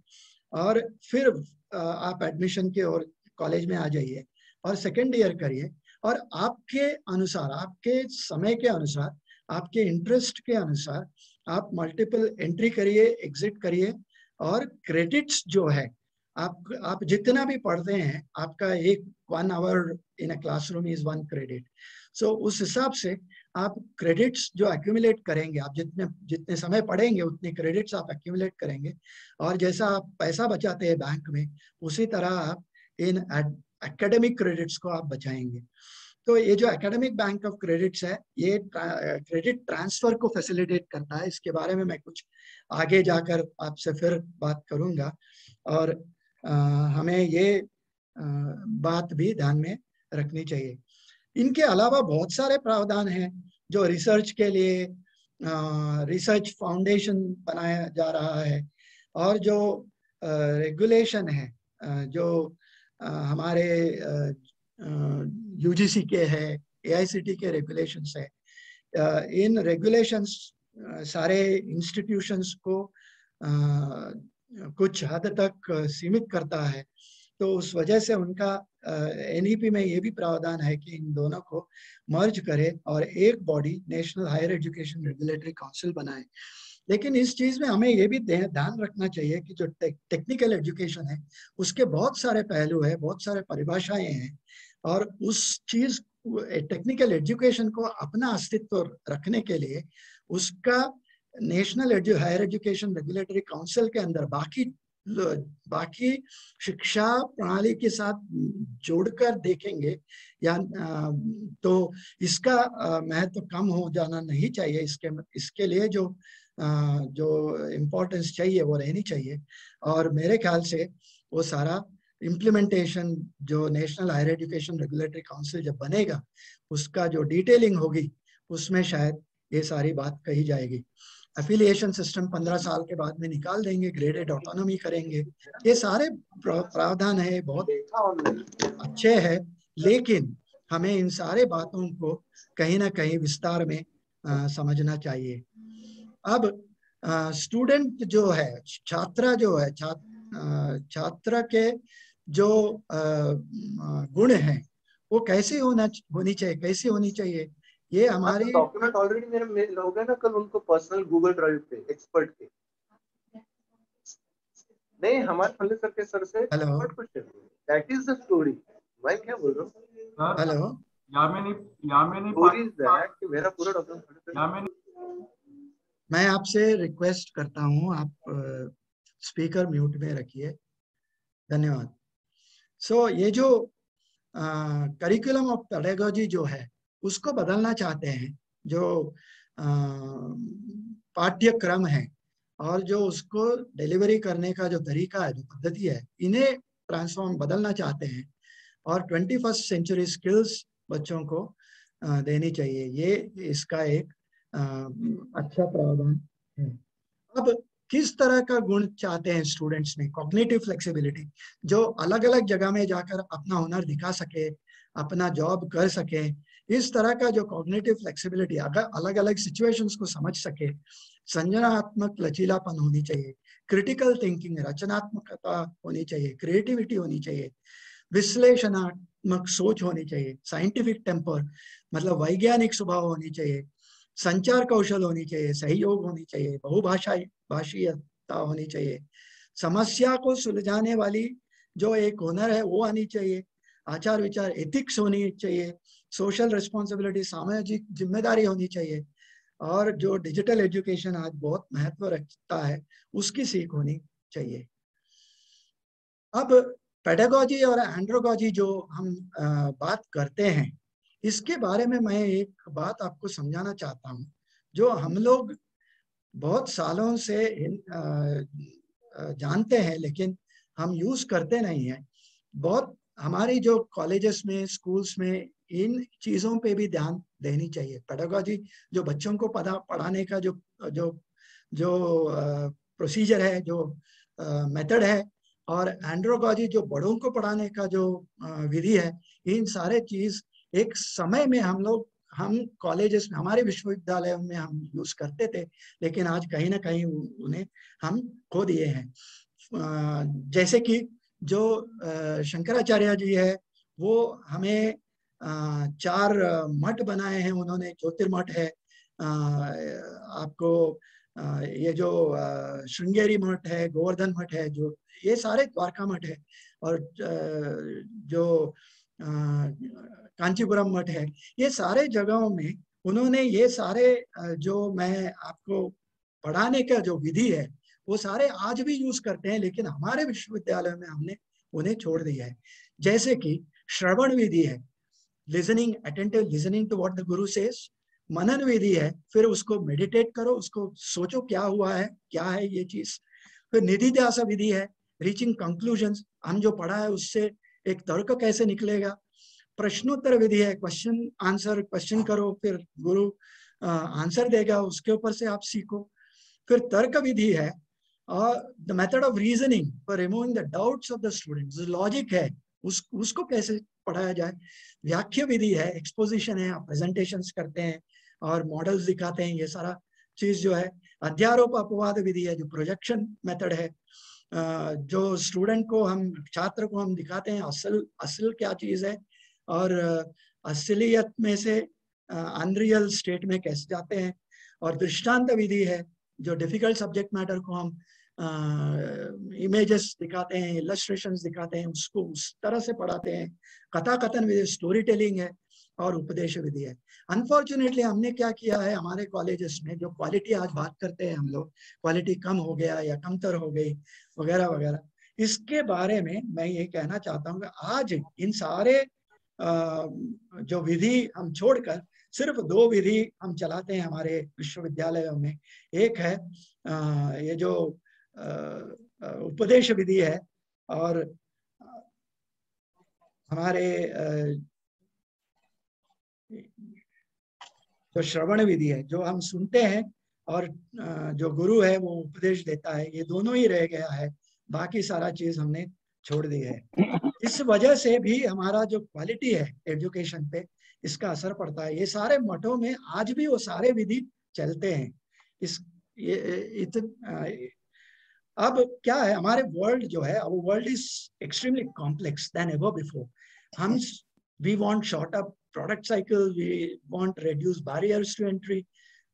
D: और फिर आप एडमिशन के और कॉलेज में आ जाइए और सेकेंड ईयर करिए। और आपके अनुसार, आपके समय के अनुसार, आपके इंटरेस्ट के अनुसार आप मल्टीपल एंट्री करिए, एग्जिट करिए और क्रेडिट्स जो है आप जितना भी पढ़ते हैं, आपका 1 hour in a classroom is 1 credit. So उस हिसाब से आप क्रेडिट्स जो एक्यूमुलेट करेंगे, आप जितने समय पढ़ेंगे उतने क्रेडिट्स आप एक्यूमुलेट करेंगे और जैसा आप पैसा बचाते हैं बैंक में, उसी तरह आप इन एकेडमिक क्रेडिट्स को आप बचाएंगे। तो ये जो एकेडमिक बैंक ऑफ क्रेडिट्स है, ये क्रेडिट ट्रांसफर को फैसिलिटेट करता है। इसके बारे में मैं कुछ आगे जाकर आपसे फिर बात करूंगा और हमें ये बात भी ध्यान में रखनी चाहिए। इनके अलावा बहुत सारे प्रावधान हैं जो रिसर्च के लिए रिसर्च फाउंडेशन बनाया जा रहा है और जो रेगुलेशन है जो हमारे यूजीसी के है, एआईसीटी के रेगुलेशंस है, इन रेगुलेशंस सारे इंस्टीट्यूशंस को कुछ हद तक सीमित करता है। तो उस वजह से उनका एनईपी में ये भी प्रावधान है कि इन दोनों को मर्ज करे और एक body national higher education regulatory council बनाए। लेकिन इस चीज में हमें ये भी ध्यान रखना चाहिए कि जो टेक्निकल एजुकेशन है उसके बहुत सारे पहलू है, बहुत सारे परिभाषाएं हैं, और उस चीज टेक्निकल एजुकेशन को अपना अस्तित्व रखने के लिए उसका national higher education regulatory council के अंदर बाकी शिक्षा प्रणाली के साथ जोड़कर देखेंगे या तो इसका महत्व कम हो जाना नहीं चाहिए। इसके लिए जो इम्पोर्टेंस चाहिए वो रहनी चाहिए। और मेरे ख्याल से वो सारा इम्प्लीमेंटेशन जो national higher education regulatory council जब बनेगा उसका जो डिटेलिंग होगी उसमें शायद ये सारी बात कही जाएगी। एफिलिएशन सिस्टम 15 साल के बाद में निकाल देंगे, ग्रेडेड ऑटोनॉमी करेंगे, ये सारे प्रावधान है, बहुत अच्छे हैं, लेकिन हमें इन सारे बातों को कहीं ना कहीं विस्तार में समझना चाहिए। अब स्टूडेंट जो है, छात्रा जो है, छात्र के जो गुण है वो कैसे होनी चाहिए, ये हमारी
F: डॉक्यूमेंट ऑलरेडी मेरे मेल हो गया ना कल उनको पर्सनल गूगल ड्राइव पे एक्सपर्ट के, नहीं हमारे फल्ले सर के सर से एक्सपर्ट को share, that is the story. मैं क्या बोल रहा हूँ,
A: hello, Yamini
F: story is that कि मेरा पूरा डॉक्यूमेंट।
D: मैं आपसे रिक्वेस्ट करता हूँ आप स्पीकर म्यूट में रखिए, धन्यवाद। सो ये जो करिकुलम ऑफ पेडागोजी जो है उसको बदलना चाहते हैं, जो पाठ्यक्रम है और जो उसको डिलीवरी करने का जो तरीका है, जो पद्धति है, इन्हें बदलना चाहते हैं और 21st सेंचुरी स्किल्स बच्चों को देनी चाहिए। ये इसका एक अच्छा प्रावधान है। अब किस तरह का गुण चाहते हैं स्टूडेंट्स में? कॉग्निटिव फ्लेक्सिबिलिटी, जो अलग अलग जगह में जाकर अपना हुनर दिखा सके, अपना जॉब कर सके, इस तरह का जो कॉग्निटिव फ्लेक्सिबिलिटी, अगर अलग अलग सिचुएशंस को समझ सके, संज्ञानात्मक लचीलापन होनी चाहिए, क्रिटिकल थिंकिंग, रचनात्मकता होनी चाहिए, क्रिएटिविटी होनी चाहिए, विश्लेषणात्मक सोच होनी चाहिए, साइंटिफिक टेम्पर मतलब वैज्ञानिक स्वभाव होनी चाहिए, संचार कौशल होनी चाहिए, सहयोग होनी चाहिए, भाषीयता होनी चाहिए, समस्या को सुलझाने वाली जो एक हुनर है वो आनी चाहिए, आचार विचार एथिक्स होनी चाहिए, सोशल रिस्पॉन्सिबिलिटी सामाजिक जिम्मेदारी होनी चाहिए, और जो डिजिटल एजुकेशन आज बहुत महत्व रखता है उसकी सीख होनी चाहिए। अब पेडागोजी और एंड्रोगोजी जो हम बात करते हैं, इसके बारे में मैं एक बात आपको समझाना चाहता हूँ जो हम लोग बहुत सालों से जानते हैं लेकिन हम यूज करते नहीं हैं। बहुत हमारी जो कॉलेजेस में, स्कूल्स में इन चीजों पे भी ध्यान देनी चाहिए। पेडागोजी जो बच्चों को पढ़ाने का जो जो जो प्रोसीजर है, जो मेथड है, और एंड्रोगोजी जो बड़ों को पढ़ाने का जो विधि है, इन सारे चीज एक समय में हम कॉलेजेस में, हमारे विश्वविद्यालयों में हम यूज करते थे, लेकिन आज कहीं ना कहीं उन्हें हम खो दिए हैं। जैसे कि जो शंकराचार्य जी है वो हमें 4 मठ बनाए हैं उन्होंने, ज्योतिर्मठ है, आपको ये जो श्रृंगेरी मठ है, गोवर्धन मठ है, जो ये सारे द्वारका मठ है, और जो कांचीपुरम मठ है, ये सारे जगहों में उन्होंने ये सारे जो मैं आपको पढ़ाने का जो विधि है वो सारे आज भी यूज करते हैं, लेकिन हमारे विश्वविद्यालय में हमने उन्हें छोड़ दिया है। जैसे कि श्रवण विधि है, listening, attentive listening to what the guru says. मनन विधि है, फिर उसको मेडिटेट करो, उसको सोचो क्या हुआ है, क्या है ये चीज। फिर निधिध्यास विधि है, रीचिंग कंक्लूजन्स, हम जो पढ़ा है उससे एक तर्क कैसे निकलेगा। प्रश्नोत्तर विधि है, क्वेश्चन आंसर, क्वेश्चन करो, फिर गुरु आंसर देगा, उसके ऊपर से आप सीखो। फिर तर्क विधि है, और the method of reasoning for removing the doubts of the students, logic है, उसको कैसे पढ़ाया जाए। व्याख्या विधि है, एक्सपोजिशन है, आप प्रेजेंटेशंस करते हैं और मॉडल्स दिखाते हैं, ये सारा चीज जो है अध्यारोप अपवाद विधि है, जो प्रोजेक्शन मेथड है, जो स्टूडेंट को हम, छात्र को हम दिखाते हैं असल क्या चीज है और असलियत में से अनरियल स्टेट में कैसे जाते हैं। और दृष्टांत विधि है, जो डिफिकल्ट सब्जेक्ट मैटर को हम इमेजेस दिखाते हैं, इलस्ट्रेशंस दिखाते हैं, उसको उस तरह से पढ़ाते हैं। कथा कथन विधि स्टोरी टेलिंग है और उपदेश विधि है। अनफॉर्चुनेटली हमने क्या किया है हमारे कॉलेजेस में, जो क्वालिटी आज बात करते हैं हम लोग, क्वालिटी कम हो गया या कमतर हो गई वगैरह वगैरह, इसके बारे में मैं ये कहना चाहता हूँ कि आज इन सारे जो विधि हम छोड़कर सिर्फ 2 विधि हम चलाते हैं हमारे विश्वविद्यालयों में। एक है ये जो उपदेश विधि है और हमारे जो श्रवण विधि है, जो हम सुनते हैं और जो गुरु है वो उपदेश देता है, ये दोनों ही रह गया है, बाकी सारा चीज हमने छोड़ दी है। इस वजह से भी हमारा जो क्वालिटी है एजुकेशन पे, इसका असर पड़ता है। ये सारे मठों में आज भी वो सारे विधि चलते हैं। अब क्या है, हमारे वर्ल्ड जो है, अब world is extremely complex than ever before. हम we want short up product cycle, we want reduce barriers to entry,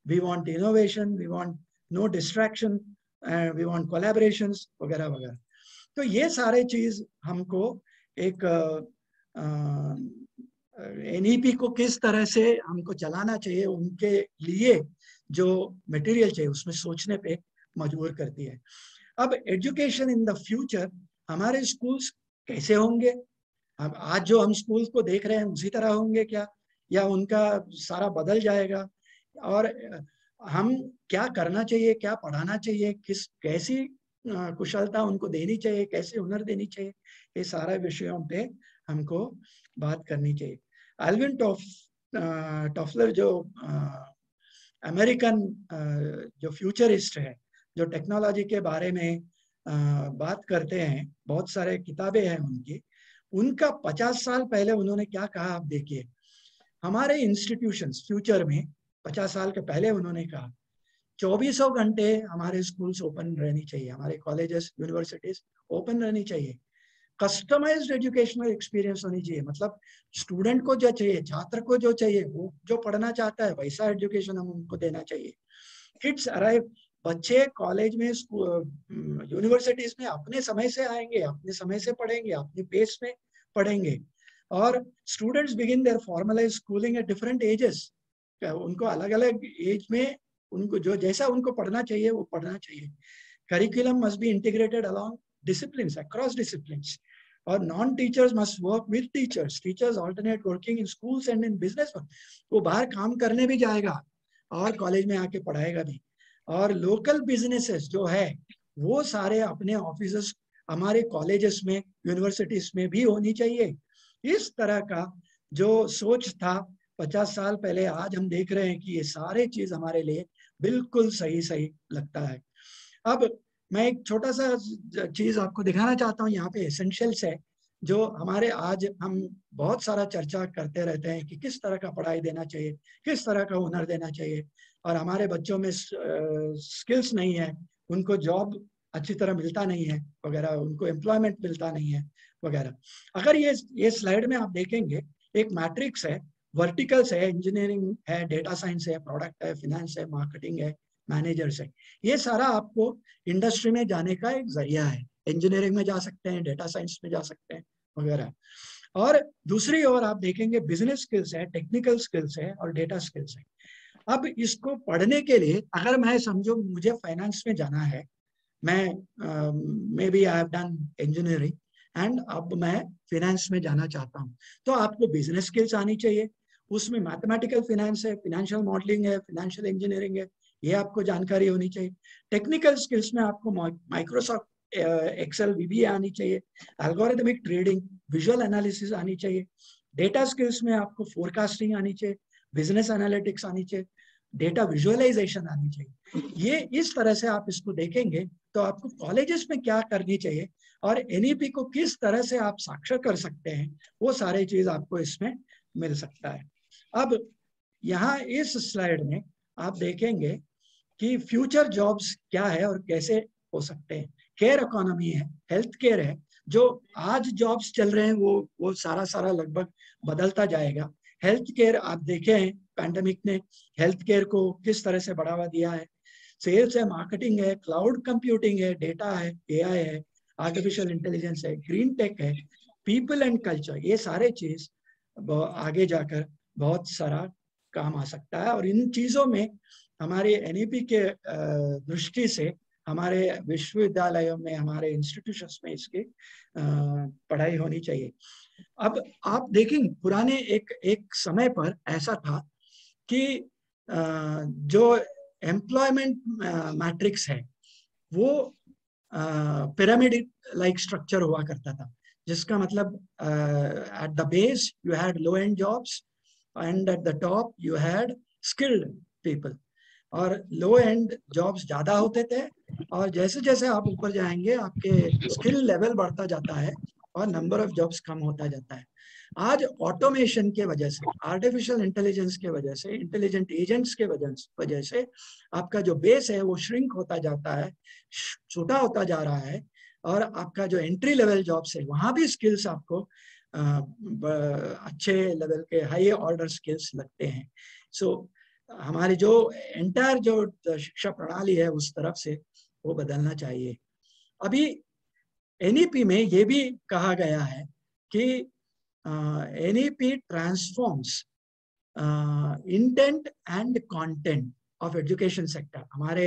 D: we want innovation, we want no distraction, we want collaborations वगैरह वगैरह। तो ये सारे चीज हमको एक NEP को किस तरह से हमको चलाना चाहिए, उनके लिए जो मटेरियल चाहिए उसमें सोचने पे मजबूर करती है। अब एजुकेशन इन द फ्यूचर, हमारे स्कूल्स कैसे होंगे? अब आज जो हम स्कूल को देख रहे हैं उसी तरह होंगे क्या, या उनका सारा बदल जाएगा? और हम क्या करना चाहिए, क्या पढ़ाना चाहिए, कैसी कुशलता उनको देनी चाहिए, कैसे हुनर देनी चाहिए, ये सारे विषयों पे हमको बात करनी चाहिए। एल्विन टॉफलर जो अमेरिकन जो फ्यूचरिस्ट है, जो टेक्नोलॉजी के बारे में बात करते हैं, बहुत सारे किताबें हैं उनकी, उनका 50 साल पहले उन्होंने क्या कहा आप देखिए। हमारे इंस्टीट्यूशंस फ्यूचर में 50 साल के पहले उन्होंने कहा 24 घंटे हमारे स्कूल्स ओपन रहनी चाहिए, हमारे कॉलेजेस यूनिवर्सिटीज ओपन रहनी चाहिए। कस्टमाइज्ड एजुकेशनल एक्सपीरियंस होनी चाहिए, मतलब स्टूडेंट को जो चाहिए, छात्र को जो चाहिए, वो जो पढ़ना चाहता है वैसा एजुकेशन हम उनको देना चाहिए। किड्स अराइव, बच्चे कॉलेज में, यूनिवर्सिटीज में अपने समय से आएंगे, अपने समय से पढ़ेंगे, अपने पेस में पढ़ेंगे। और students begin their formalised schooling at different ages, उनको अलग अलग एज में उनको जो जैसा उनको पढ़ना चाहिए वो पढ़ना चाहिए। Curriculum must be integrated along disciplines, across disciplines, और non teachers must work with teachers, teachers alternate working in schools and in business. वो बाहर काम करने भी जाएगा और कॉलेज में आके पढ़ाएगा भी। और लोकल बिजनेसेस जो है वो सारे अपने ऑफिसेस हमारे कॉलेजेस में, यूनिवर्सिटीज में भी होनी चाहिए। इस तरह का जो सोच था 50 साल पहले, आज हम देख रहे हैं कि ये सारे चीज हमारे लिए बिल्कुल सही लगता है। अब मैं एक छोटा सा चीज आपको दिखाना चाहता हूँ, यहाँ पे एसेंशियल्स है जो हमारे आज हम बहुत सारा चर्चा करते रहते हैं कि किस तरह का पढ़ाई देना चाहिए, किस तरह का हुनर देना चाहिए, और हमारे बच्चों में स्किल्स नहीं है, उनको जॉब अच्छी तरह मिलता नहीं है वगैरह, उनको एम्प्लॉयमेंट मिलता नहीं है वगैरह। अगर ये स्लाइड में आप देखेंगे, एक मैट्रिक्स है, वर्टिकल्स है, इंजीनियरिंग है, डेटा साइंस है, प्रोडक्ट है, फिनेंस है, मार्केटिंग है, मैनेजर्स है। ये सारा आपको इंडस्ट्री में जाने का एक जरिया है। इंजीनियरिंग में जा सकते हैं, डेटा साइंस में जा सकते हैं वगैरह। और दूसरी ओर आप देखेंगे बिजनेस स्किल्स है, टेक्निकल स्किल्स है और डेटा स्किल्स है। अब इसको पढ़ने के लिए अगर मैं समझो मुझे फाइनेंस में जाना है, मैं maybe I have done engineering and अब मैं फाइनेंस में जाना चाहता हूँ, तो आपको बिजनेस स्किल्स आनी चाहिए। उसमें मैथमेटिकल फाइनेंस है, फाइनेंशियल मॉडलिंग है, फाइनेंशियल इंजीनियरिंग है, ये आपको जानकारी होनी चाहिए। टेक्निकल स्किल्स में आपको माइक्रोसॉफ्ट एक्सेल VBA आनी चाहिए, एल्गोरिथमिक ट्रेडिंग, विजुअल एनालिसिस आनी चाहिए। डेटा स्किल्स में आपको फोरकास्टिंग आनी चाहिए, बिजनेस एनालिटिक्स आनी चाहिए, डेटा विजुअलाइजेशन आनी चाहिए। ये इस तरह से आप इसको देखेंगे तो आपको कॉलेजेस में क्या करनी चाहिए और NEP को किस तरह से आप साक्षर कर सकते हैं, वो सारे चीज आपको इसमें मिल सकता है। अब यहाँ इस स्लाइड में आप देखेंगे कि फ्यूचर जॉब्स क्या है और कैसे हो सकते हैं। केयर इकोनॉमी है, हेल्थ केयर है, जो आज जॉब्स चल रहे हैं वो सारा लगभग बदलता जाएगा। हेल्थ केयर आप देखें पैंडेमिक ने हेल्थ केयर को किस तरह से बढ़ावा दिया है। सेल्स है, मार्केटिंग है, क्लाउड कंप्यूटिंग है, डेटा है, एआई है, आर्टिफिशियल इंटेलिजेंस है, ग्रीन टेक है, पीपल एंड कल्चर, ये सारे चीज आगे जाकर बहुत सारा काम आ सकता है। और इन चीजों में हमारे एनईपी के दृष्टि से हमारे विश्वविद्यालयों में, हमारे इंस्टीट्यूशंस में इसकी पढ़ाई होनी चाहिए। अब आप देखेंगे पुराने एक समय पर ऐसा था कि जो एम्प्लॉयमेंट मैट्रिक्स है वो पिरामिड लाइक स्ट्रक्चर हुआ करता था, जिसका मतलब at the base you had low and jobs and at the top you had skilled people, और लो एंड जॉब्स ज्यादा होते थे और जैसे जैसे आप ऊपर जाएंगे आपके स्किल लेवल बढ़ता जाता है और नंबर ऑफ जॉब्स कम होता जाता है। आज ऑटोमेशन के वजह से, आर्टिफिशियल इंटेलिजेंस के वजह से, इंटेलिजेंट एजेंट्स के वजह से आपका जो बेस है वो श्रिंक होता जाता है, छोटा होता जा रहा है, और आपका जो एंट्री लेवल जॉब्स है वहां भी स्किल्स आपको अच्छे लेवल के हाई ऑर्डर स्किल्स लगते हैं। सो हमारी जो एंटायर जो शिक्षा प्रणाली है उस तरफ से वो बदलना चाहिए। अभी एनईपी में ये भी कहा गया है कि NEP transforms intent and content of education sector. हमारे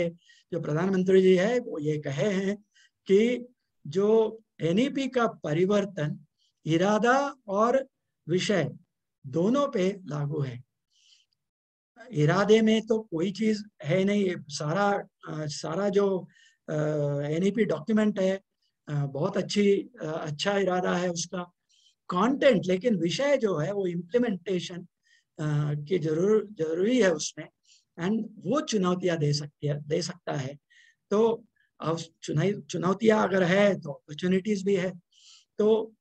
D: जो प्रधानमंत्री जी है वो ये कहे हैं कि जो एनईपी का परिवर्तन इरादा और विषय दोनों पे लागू है। इरादे में तो कोई चीज है नहीं, सारा जो एनईपी डॉक्यूमेंट है बहुत अच्छा इरादा है उसका कंटेंट, लेकिन विषय जो है वो इम्प्लीमेंटेशन की जरूरी है उसमें, एंड वो चुनौतियां दे सकता है। तो अब चुनौतियां अगर है तो अपॉर्चुनिटीज भी है। तो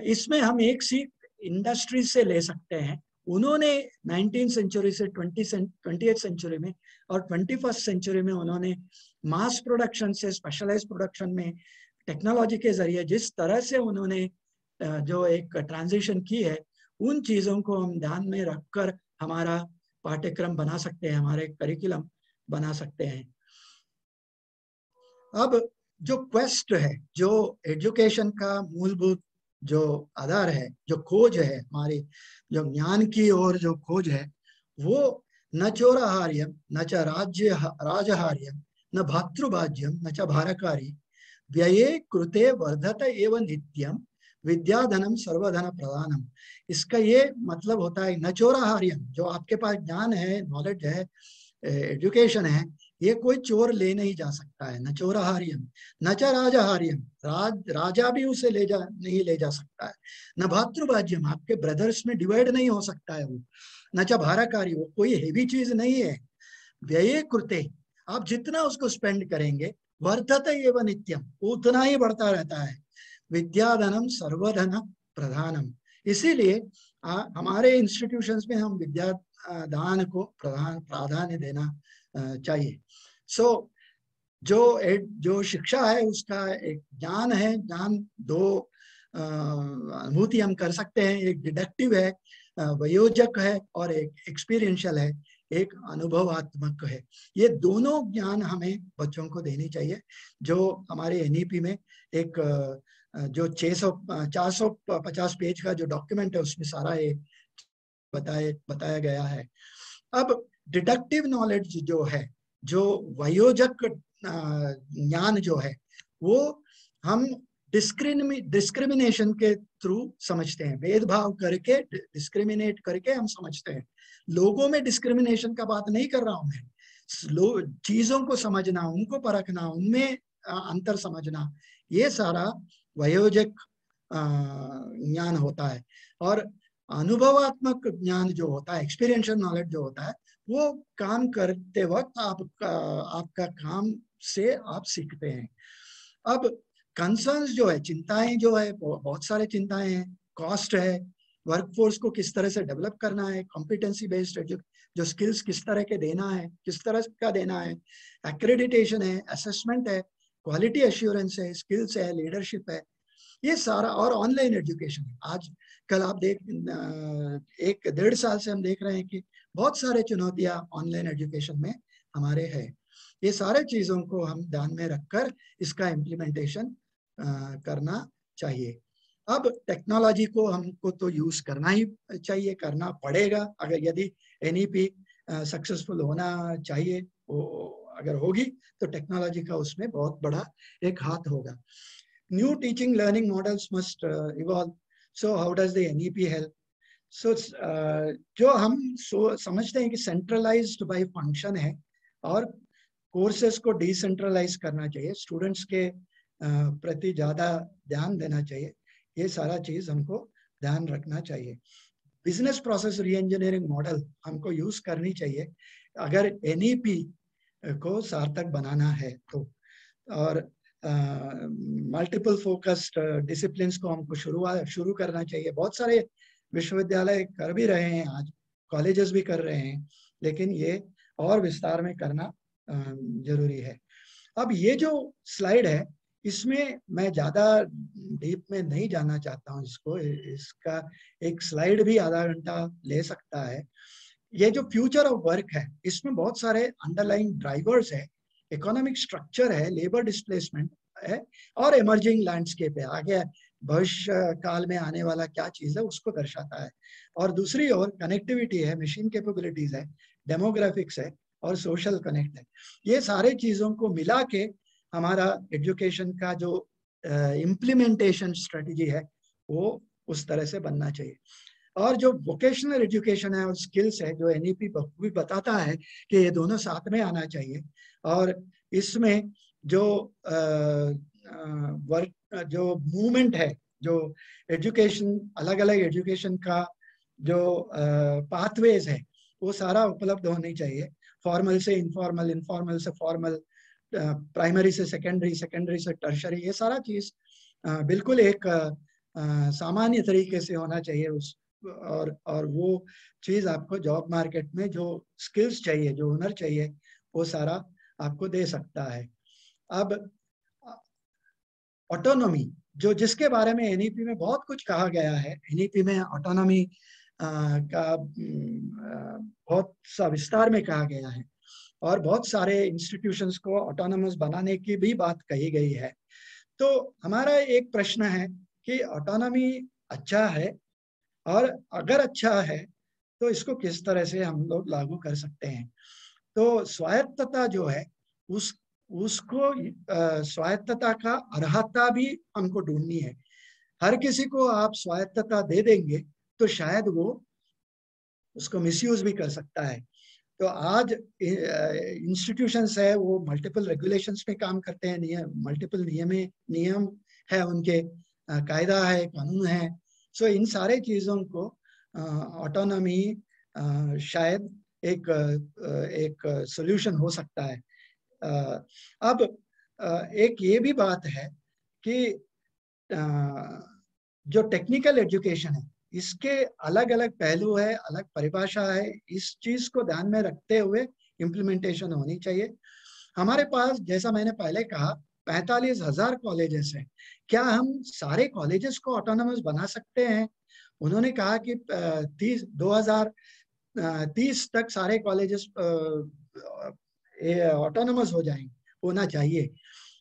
D: इसमें हम एक सीख इंडस्ट्रीज से ले सकते हैं। उन्होंने 19th सेंचुरी से 20th सेंचुरी में और 21st सेंचुरी में उन्होंने मास प्रोडक्शन से स्पेशलाइज प्रोडक्शन में टेक्नोलॉजी के जरिए जिस तरह से उन्होंने जो एक ट्रांजिशन की है, उन चीजों को हम ध्यान में रखकर हमारा पाठ्यक्रम बना सकते हैं, हमारे करिकुलम बना सकते हैं। अब जो क्वेस्ट है, जो एजुकेशन का मूलभूत जो आधार है, जो खोज है, हमारी जो ज्ञान की ओर जो खोज है, वो न चोराहार्यम न च राजहार्यम न भातृभाज्यम न च भारकारी व्यये कृते वर्धत एव नित्यम विद्याधनम सर्वधन प्रधानम। इसका ये मतलब होता है न चोराहार्यम, जो आपके पास ज्ञान है, नॉलेज है, एजुकेशन है, ये कोई चोर ले नहीं जा सकता है। न चोराहार्यम न च राजहार्यम, राजा भी उसे नहीं ले जा सकता है। न भातृभाज्यम, आपके ब्रदर्स में डिवाइड नहीं हो सकता है वो। न च भारकारी, वो कोई हेवी चीज नहीं है। व्यये कृते, आप जितना उसको स्पेंड करेंगे, वर्धत एव नित्यम, उतना ही बढ़ता रहता है। विद्याधनम सर्वधन प्रधानम, इसीलिए हमारे इंस्टीट्यूशंस में हम विद्या दान को प्राधान्य देना चाहिए। सो जो शिक्षा है उसका एक ज्ञान है, ज्ञान दो अनुभूति हम कर सकते हैं। एक डिडक्टिव है, वयोजक है, और एक एक्सपीरियंशियल है, एक अनुभवात्मक है। ये दोनों ज्ञान हमें बच्चों को देनी चाहिए। जो हमारे एनईपी में एक जो 450 पेज का जो डॉक्यूमेंट है उसमें सारा ये बताया गया है। अब डिडक्टिव नॉलेज जो है, जो वयोजक ज्ञान जो है, वो हम डिस्क्रिमिनेशन के थ्रू समझते हैं, भेदभाव करके, डिस्क्रिमिनेट करके हम समझते हैं। लोगों में डिस्क्रिमिनेशन का बात नहीं कर रहा हूं मैं, चीजों को समझना, उनको परखना, उनमें अंतर समझना, ये सारा वयोजक ज्ञान होता है। और अनुभवात्मक ज्ञान जो होता है, एक्सपीरियंशियल नॉलेज जो होता है, वो काम करते वक्त आपका काम से आप सीखते हैं। अब कंसर्न्स जो है, चिंताएं जो है, बहुत सारे चिंताएं हैं। कॉस्ट है, वर्कफोर्स को किस तरह से डेवलप करना है, कॉम्पिटेंसी बेस्ड जो स्किल्स किस तरह के देना है, किस तरह का देना है, एक्रेडिटेशन है, असेसमेंट है, क्वालिटी एश्योरेंस है, स्किल्स है, लीडरशिप है, ये सारा, और ऑनलाइन एजुकेशन है। आज कल आप देख 1-1.5 साल से हम देख रहे हैं कि बहुत सारे चुनौतियां ऑनलाइन एजुकेशन में हमारे हैं। ये सारे चीजों को हम ध्यान में रखकर इसका इम्प्लीमेंटेशन करना चाहिए। अब टेक्नोलॉजी को हमको तो यूज करना ही चाहिए, करना पड़ेगा। अगर यदि NEP सक्सेसफुल होना चाहिए, अगर होगी तो टेक्नोलॉजी का उसमें बहुत बड़ा एक हाथ होगा। New teaching learning models must evolve. So how does the NEP help? So जो हम समझते हैं कि सेंट्रलाइज्ड बाय फंक्शन है और कोर्सेज को डिसेंट्रलाइज करना चाहिए, स्टूडेंट्स के प्रति ज्यादा ध्यान देना चाहिए, ये सारा चीज हमको ध्यान रखना चाहिए। बिजनेस प्रोसेस री इंजीनियरिंग मॉडल हमको यूज करनी चाहिए अगर NEP को सार्थक बनाना है तो। और मल्टीपल फोकस्ड डिसिप्लिन्स को हमको शुरू करना चाहिए। बहुत सारे विश्वविद्यालय कर भी रहे हैं, आज कॉलेजेस भी कर रहे हैं, लेकिन ये और विस्तार में करना जरूरी है। अब ये जो स्लाइड है इसमें मैं ज्यादा डीप में नहीं जाना चाहता हूँ, इसका एक स्लाइड भी आधा घंटा ले सकता है। ये जो फ्यूचर ऑफ वर्क है इसमें बहुत सारे अंडरलाइंग ड्राइवर्स है, इकोनॉमिक स्ट्रक्चर है, लेबर डिस्प्लेसमेंट है और इमर्जिंग लैंडस्केप है, आगे भविष्य काल में आने वाला क्या चीज है उसको दर्शाता है। और दूसरी ओर कनेक्टिविटी है, मशीन कैपेबिलिटीज है, डेमोग्राफिक्स है और सोशल कनेक्ट है। ये सारे चीजों को मिला के हमारा एजुकेशन का जो इम्प्लीमेंटेशन स्ट्रेटेजी है वो उस तरह से बनना चाहिए। और जो वोकेशनल एजुकेशन है और स्किल्स है, जो NEP भी बताता है कि ये दोनों साथ में आना चाहिए। और इसमें जो वर्क जो मूवमेंट है, जो एजुकेशन, अलग अलग एजुकेशन का जो पाथवेज है वो सारा उपलब्ध होनी चाहिए। फॉर्मल से इनफॉर्मल, इनफॉर्मल से फॉर्मल, प्राइमरी से सेकेंडरी, सेकेंडरी से टर्शरी, ये सारा चीज बिल्कुल एक सामान्य तरीके से होना चाहिए। उस और वो चीज आपको जॉब मार्केट में जो स्किल्स चाहिए, जो हुनर चाहिए, वो सारा आपको दे सकता है। अब ऑटोनॉमी, जो जिसके बारे में NEP में बहुत कुछ कहा गया है, NEP में ऑटोनॉमी का बहुत सा विस्तार में कहा गया है और बहुत सारे इंस्टीट्यूशंस को ऑटोनॉमस बनाने की भी बात कही गई है। तो हमारा एक प्रश्न है कि ऑटोनॉमी अच्छा है, और अगर अच्छा है तो इसको किस तरह से हम लोग लागू कर सकते हैं। तो स्वायत्तता जो है उसको स्वायत्तता का अर्हता भी हमको ढूंढनी है। हर किसी को आप स्वायत्तता दे देंगे तो शायद वो उसको मिसयूज भी कर सकता है। तो आज इंस्टीट्यूशंस है वो मल्टीपल रेगुलेशंस में काम करते हैं, मल्टीपल नियम है उनके, कायदा है, कानून है। सो इन सारे चीजों को ऑटोनॉमी शायद एक सॉल्यूशन हो सकता है। अब एक ये भी बात है कि जो टेक्निकल एजुकेशन है इसके अलग अलग पहलू है, अलग परिभाषा है, इस चीज को ध्यान में रखते हुए इम्प्लीमेंटेशन होनी चाहिए। हमारे पास, जैसा मैंने पहले कहा, 45,000 कॉलेजेस हैं। क्या हम सारे कॉलेजेस को ऑटोनॉमस बना सकते हैं? उन्होंने कहा कि 2030 तक सारे कॉलेजेस ऑटोनॉमस हो जाएंगे, होना चाहिए।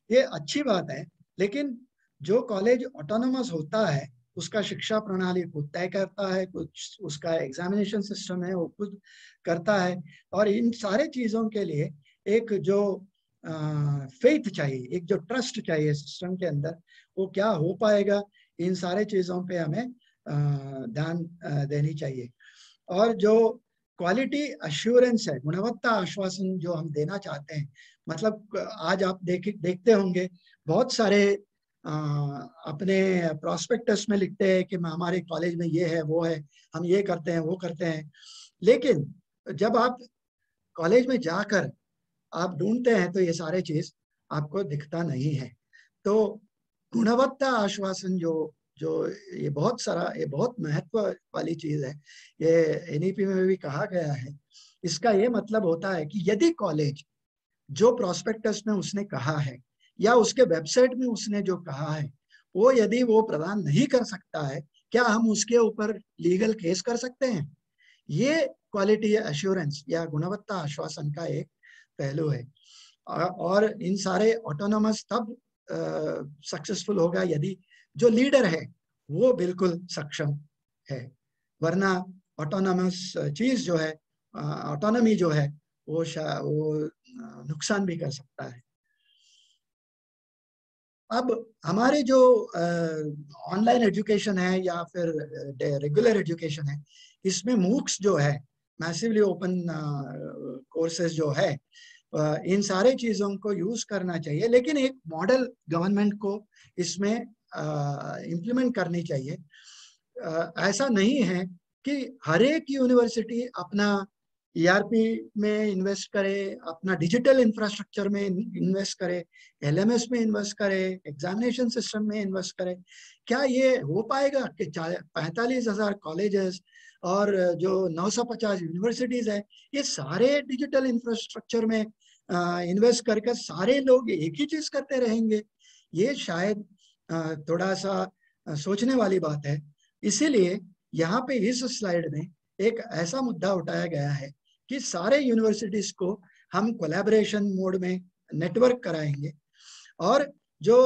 D: ये अच्छी बात है, लेकिन जो कॉलेज ऑटोनॉमस होता है उसका शिक्षा प्रणाली खुद तय करता है, कुछ उसका एग्जामिनेशन सिस्टम है वो खुद करता है, और इन सारे चीजों के लिए एक जो फेथ चाहिए, एक जो ट्रस्ट चाहिए सिस्टम के अंदर, वो क्या हो पाएगा, इन सारे चीजों पे हमें ध्यान देनी चाहिए। और जो क्वालिटी अश्योरेंस है, गुणवत्ता आश्वासन जो हम देना चाहते हैं, मतलब आज आप देखते होंगे बहुत सारे अपने प्रोस्पेक्टस में लिखते हैं कि हमारे कॉलेज में ये है, वो है, हम ये करते हैं, वो करते हैं, लेकिन जब आप कॉलेज में जाकर आप ढूंढते हैं तो ये सारे चीज आपको दिखता नहीं है। तो गुणवत्ता आश्वासन जो ये बहुत महत्व वाली चीज है, ये एनईपी में भी कहा गया है। इसका ये मतलब होता है कि यदि कॉलेज जो प्रोस्पेक्टस में उसने कहा है या उसके वेबसाइट में उसने जो कहा है वो यदि वो प्रदान नहीं कर सकता है, क्या हम उसके ऊपर लीगल केस कर सकते हैं? ये क्वालिटी एश्योरेंस या गुणवत्ता आश्वासन का एक पहलू है। और इन सारे ऑटोनोमस तब सक्सेसफुल होगा यदि जो लीडर है वो बिल्कुल सक्षम है, वरना ऑटोनोमस चीज जो है, ऑटोनॉमी जो है वो नुकसान भी कर सकता है। अब हमारे जो ऑनलाइन एजुकेशन है या फिर रेगुलर एजुकेशन है, इसमें मूक्स जो है, मैसिवली ओपन कोर्सेज जो है, इन सारे चीजों को यूज करना चाहिए, लेकिन एक मॉडल गवर्नमेंट को इसमें इम्प्लीमेंट करनी चाहिए। ऐसा नहीं है कि हर एक यूनिवर्सिटी अपना ERP में इन्वेस्ट करे, अपना डिजिटल इंफ्रास्ट्रक्चर में इन्वेस्ट करे, LMS में इन्वेस्ट करे, एग्जामिनेशन सिस्टम में इन्वेस्ट करे। क्या ये हो पाएगा कि 45,000 कॉलेजेस और जो 950 यूनिवर्सिटीज है, ये सारे डिजिटल इंफ्रास्ट्रक्चर में इन्वेस्ट करके सारे लोग एक ही चीज करते रहेंगे? ये शायद थोड़ा सा सोचने वाली बात है। इसीलिए यहाँ पे इस स्लाइड में एक ऐसा मुद्दा उठाया गया है कि सारे यूनिवर्सिटीज को हम कोलैबोरेशन मोड में नेटवर्क कराएंगे और जो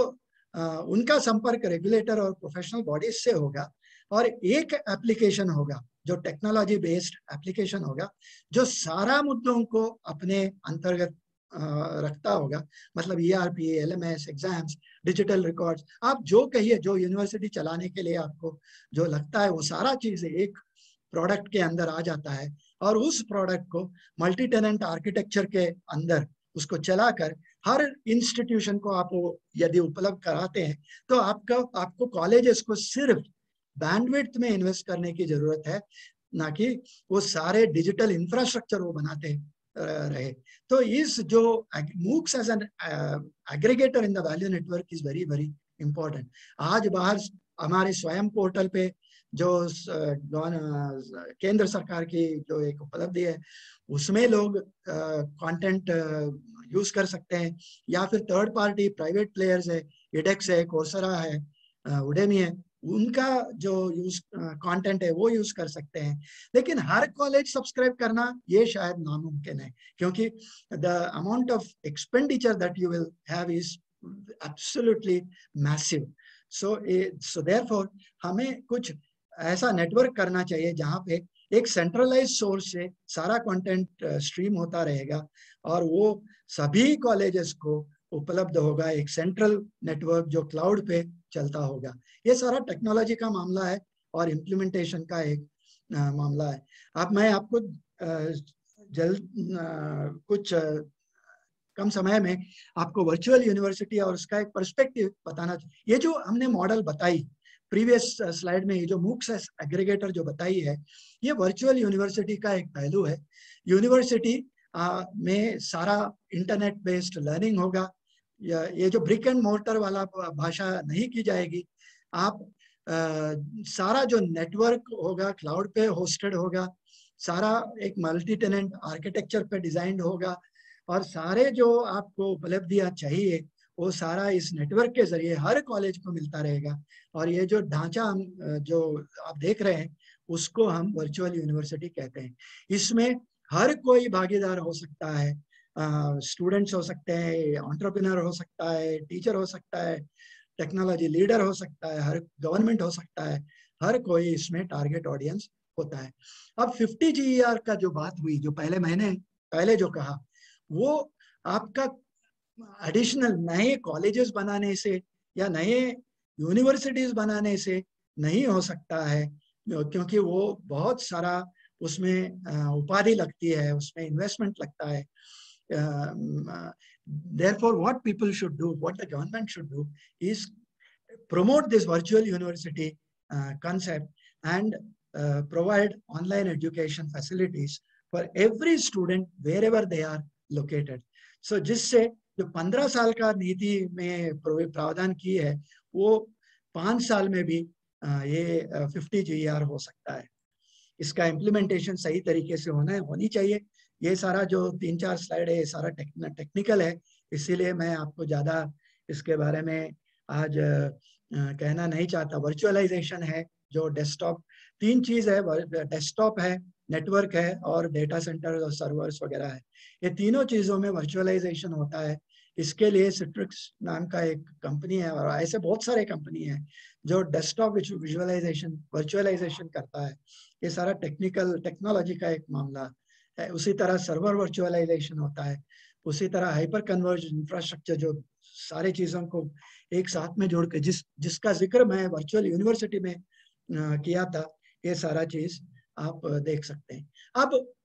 D: उनका संपर्क रेगुलेटर और प्रोफेशनल बॉडीज से होगा, और एक एप्लीकेशन होगा जो टेक्नोलॉजी बेस्ड एप्लीकेशन होगा जो सारा मुद्दों को अपने अंतर्गत रखता होगा। मतलब ERP, LMS, exams, digital records, आप जो कहिए, जो यूनिवर्सिटी चलाने के लिए आपको जो लगता है वो सारा चीज एक प्रोडक्ट के अंदर आ जाता है, और उस प्रोडक्ट को मल्टी टेनेंट आर्किटेक्चर के अंदर उसको चलाकर हर इंस्टीट्यूशन को आप यदि उपलब्ध कराते हैं तो आपको कॉलेजेस को सिर्फ बैंडविड्थ में इन्वेस्ट करने की जरूरत है, ना कि वो सारे डिजिटल इंफ्रास्ट्रक्चर वो बनाते रहे। तो इस जो MOOCs as an aggregator in the value network is very very important. आज बाहर हमारे स्वयं पोर्टल पे जो केंद्र सरकार की जो एक उपलब्धि है उसमें लोग कंटेंट यूज कर सकते हैं, या फिर थर्ड पार्टी प्राइवेट प्लेयर्स है, edX है, कोर्सेरा है, उडेमी है, उनका जो यूज कंटेंट है वो यूज कर सकते हैं। लेकिन हर कॉलेज सब्सक्राइब करना ये शायद नामुमकिन है, क्योंकि the amount of expenditure that you will have is absolutely massive. So therefore हमें कुछ ऐसा नेटवर्क करना चाहिए जहां पे एक सेंट्रलाइज सोर्स से सारा कंटेंट स्ट्रीम होता रहेगा और वो सभी कॉलेजेस को उपलब्ध होगा, एक सेंट्रल नेटवर्क जो क्लाउड पे चलता होगा। ये सारा टेक्नोलॉजी का मामला है और इम्प्लीमेंटेशन का एक मामला है। अब मैं आपको कुछ कम समय में आपको वर्चुअल यूनिवर्सिटी और उसका एक पर्सपेक्टिव बताना चाहिए। ये जो हमने मॉडल बताई प्रीवियस स्लाइड में, ये जो MOOCs एग्रीगेटर जो बताई है, ये वर्चुअल यूनिवर्सिटी का एक पहलू है। यूनिवर्सिटी में सारा इंटरनेट बेस्ड लर्निंग होगा, ये जो ब्रिक एंड मोर्टर वाला भाषा नहीं की जाएगी। आप सारा जो नेटवर्क होगा क्लाउड पे होस्टेड होगा, सारा एक मल्टी टेनेंट आर्किटेक्चर पे डिजाइंड होगा, और सारे जो आपको उपलब्धियां चाहिए वो सारा इस नेटवर्क के जरिए हर कॉलेज को मिलता रहेगा। और ये जो ढांचा हम जो आप देख रहे हैं उसको हम वर्चुअल यूनिवर्सिटी कहते हैं। इसमें हर कोई भागीदार हो सकता है, स्टूडेंट्स हो सकते हैं, एंटरप्रेन्योर हो सकता है, टीचर हो सकता है, टेक्नोलॉजी लीडर हो सकता है, हर गवर्नमेंट हो सकता है, हर कोई इसमें टारगेट ऑडियंस होता है। अब 50 GER का जो बात हुई, जो महीने पहले जो कहा, वो आपका एडिशनल नए कॉलेजेस बनाने से या नए यूनिवर्सिटीज बनाने से नहीं हो सकता है, क्योंकि वो बहुत सारा उसमें उपाधि लगती है, उसमें इन्वेस्टमेंट लगता है। Therefore, what people should do, what the government should do, is promote this virtual university concept and provide online education facilities for every student wherever they are located. So, जिससे जो 15 साल का नीति में प्रावधान की है वो 5 साल में भी ये 50 GER हो सकता है। इसका इम्प्लीमेंटेशन सही तरीके से होनी चाहिए। ये सारा जो 3-4 स्लाइड है ये सारा टेक्निकल है, इसीलिए मैं आपको ज़्यादा इसके बारे में आज कहना नहीं चाहता। वर्चुअलाइजेशन है जो डेस्कटॉप, 3 चीज़ है, डेस्कटॉप है, नेटवर्क है और डेटा सेंटर और सर्वर्स वगैरह है। ये तीनों चीज़ों में वर्चुअलाइजेशन होता है। इसके लिए सिट्रिक्स नाम का एक कंपनी है और ऐसे बहुत सारे कंपनी है जो डेस्कटॉप विजुअलाइजेशन वर्चुअलाइजेशन करता है। ये सारा टेक्नोलॉजी का एक मामला है। उसी तरह सर्वर वर्चुअलाइजेशन होता है, उसी तरह हाइपर कन्वर्ज इंफ्रास्ट्रक्चर जो सारे चीज़ों को एक साथ में जोड़ के जिसका जिक्र मैं वर्चुअल यूनिवर्सिटी में किया था, ये सारा चीज़ आप देख सकते हैं। अब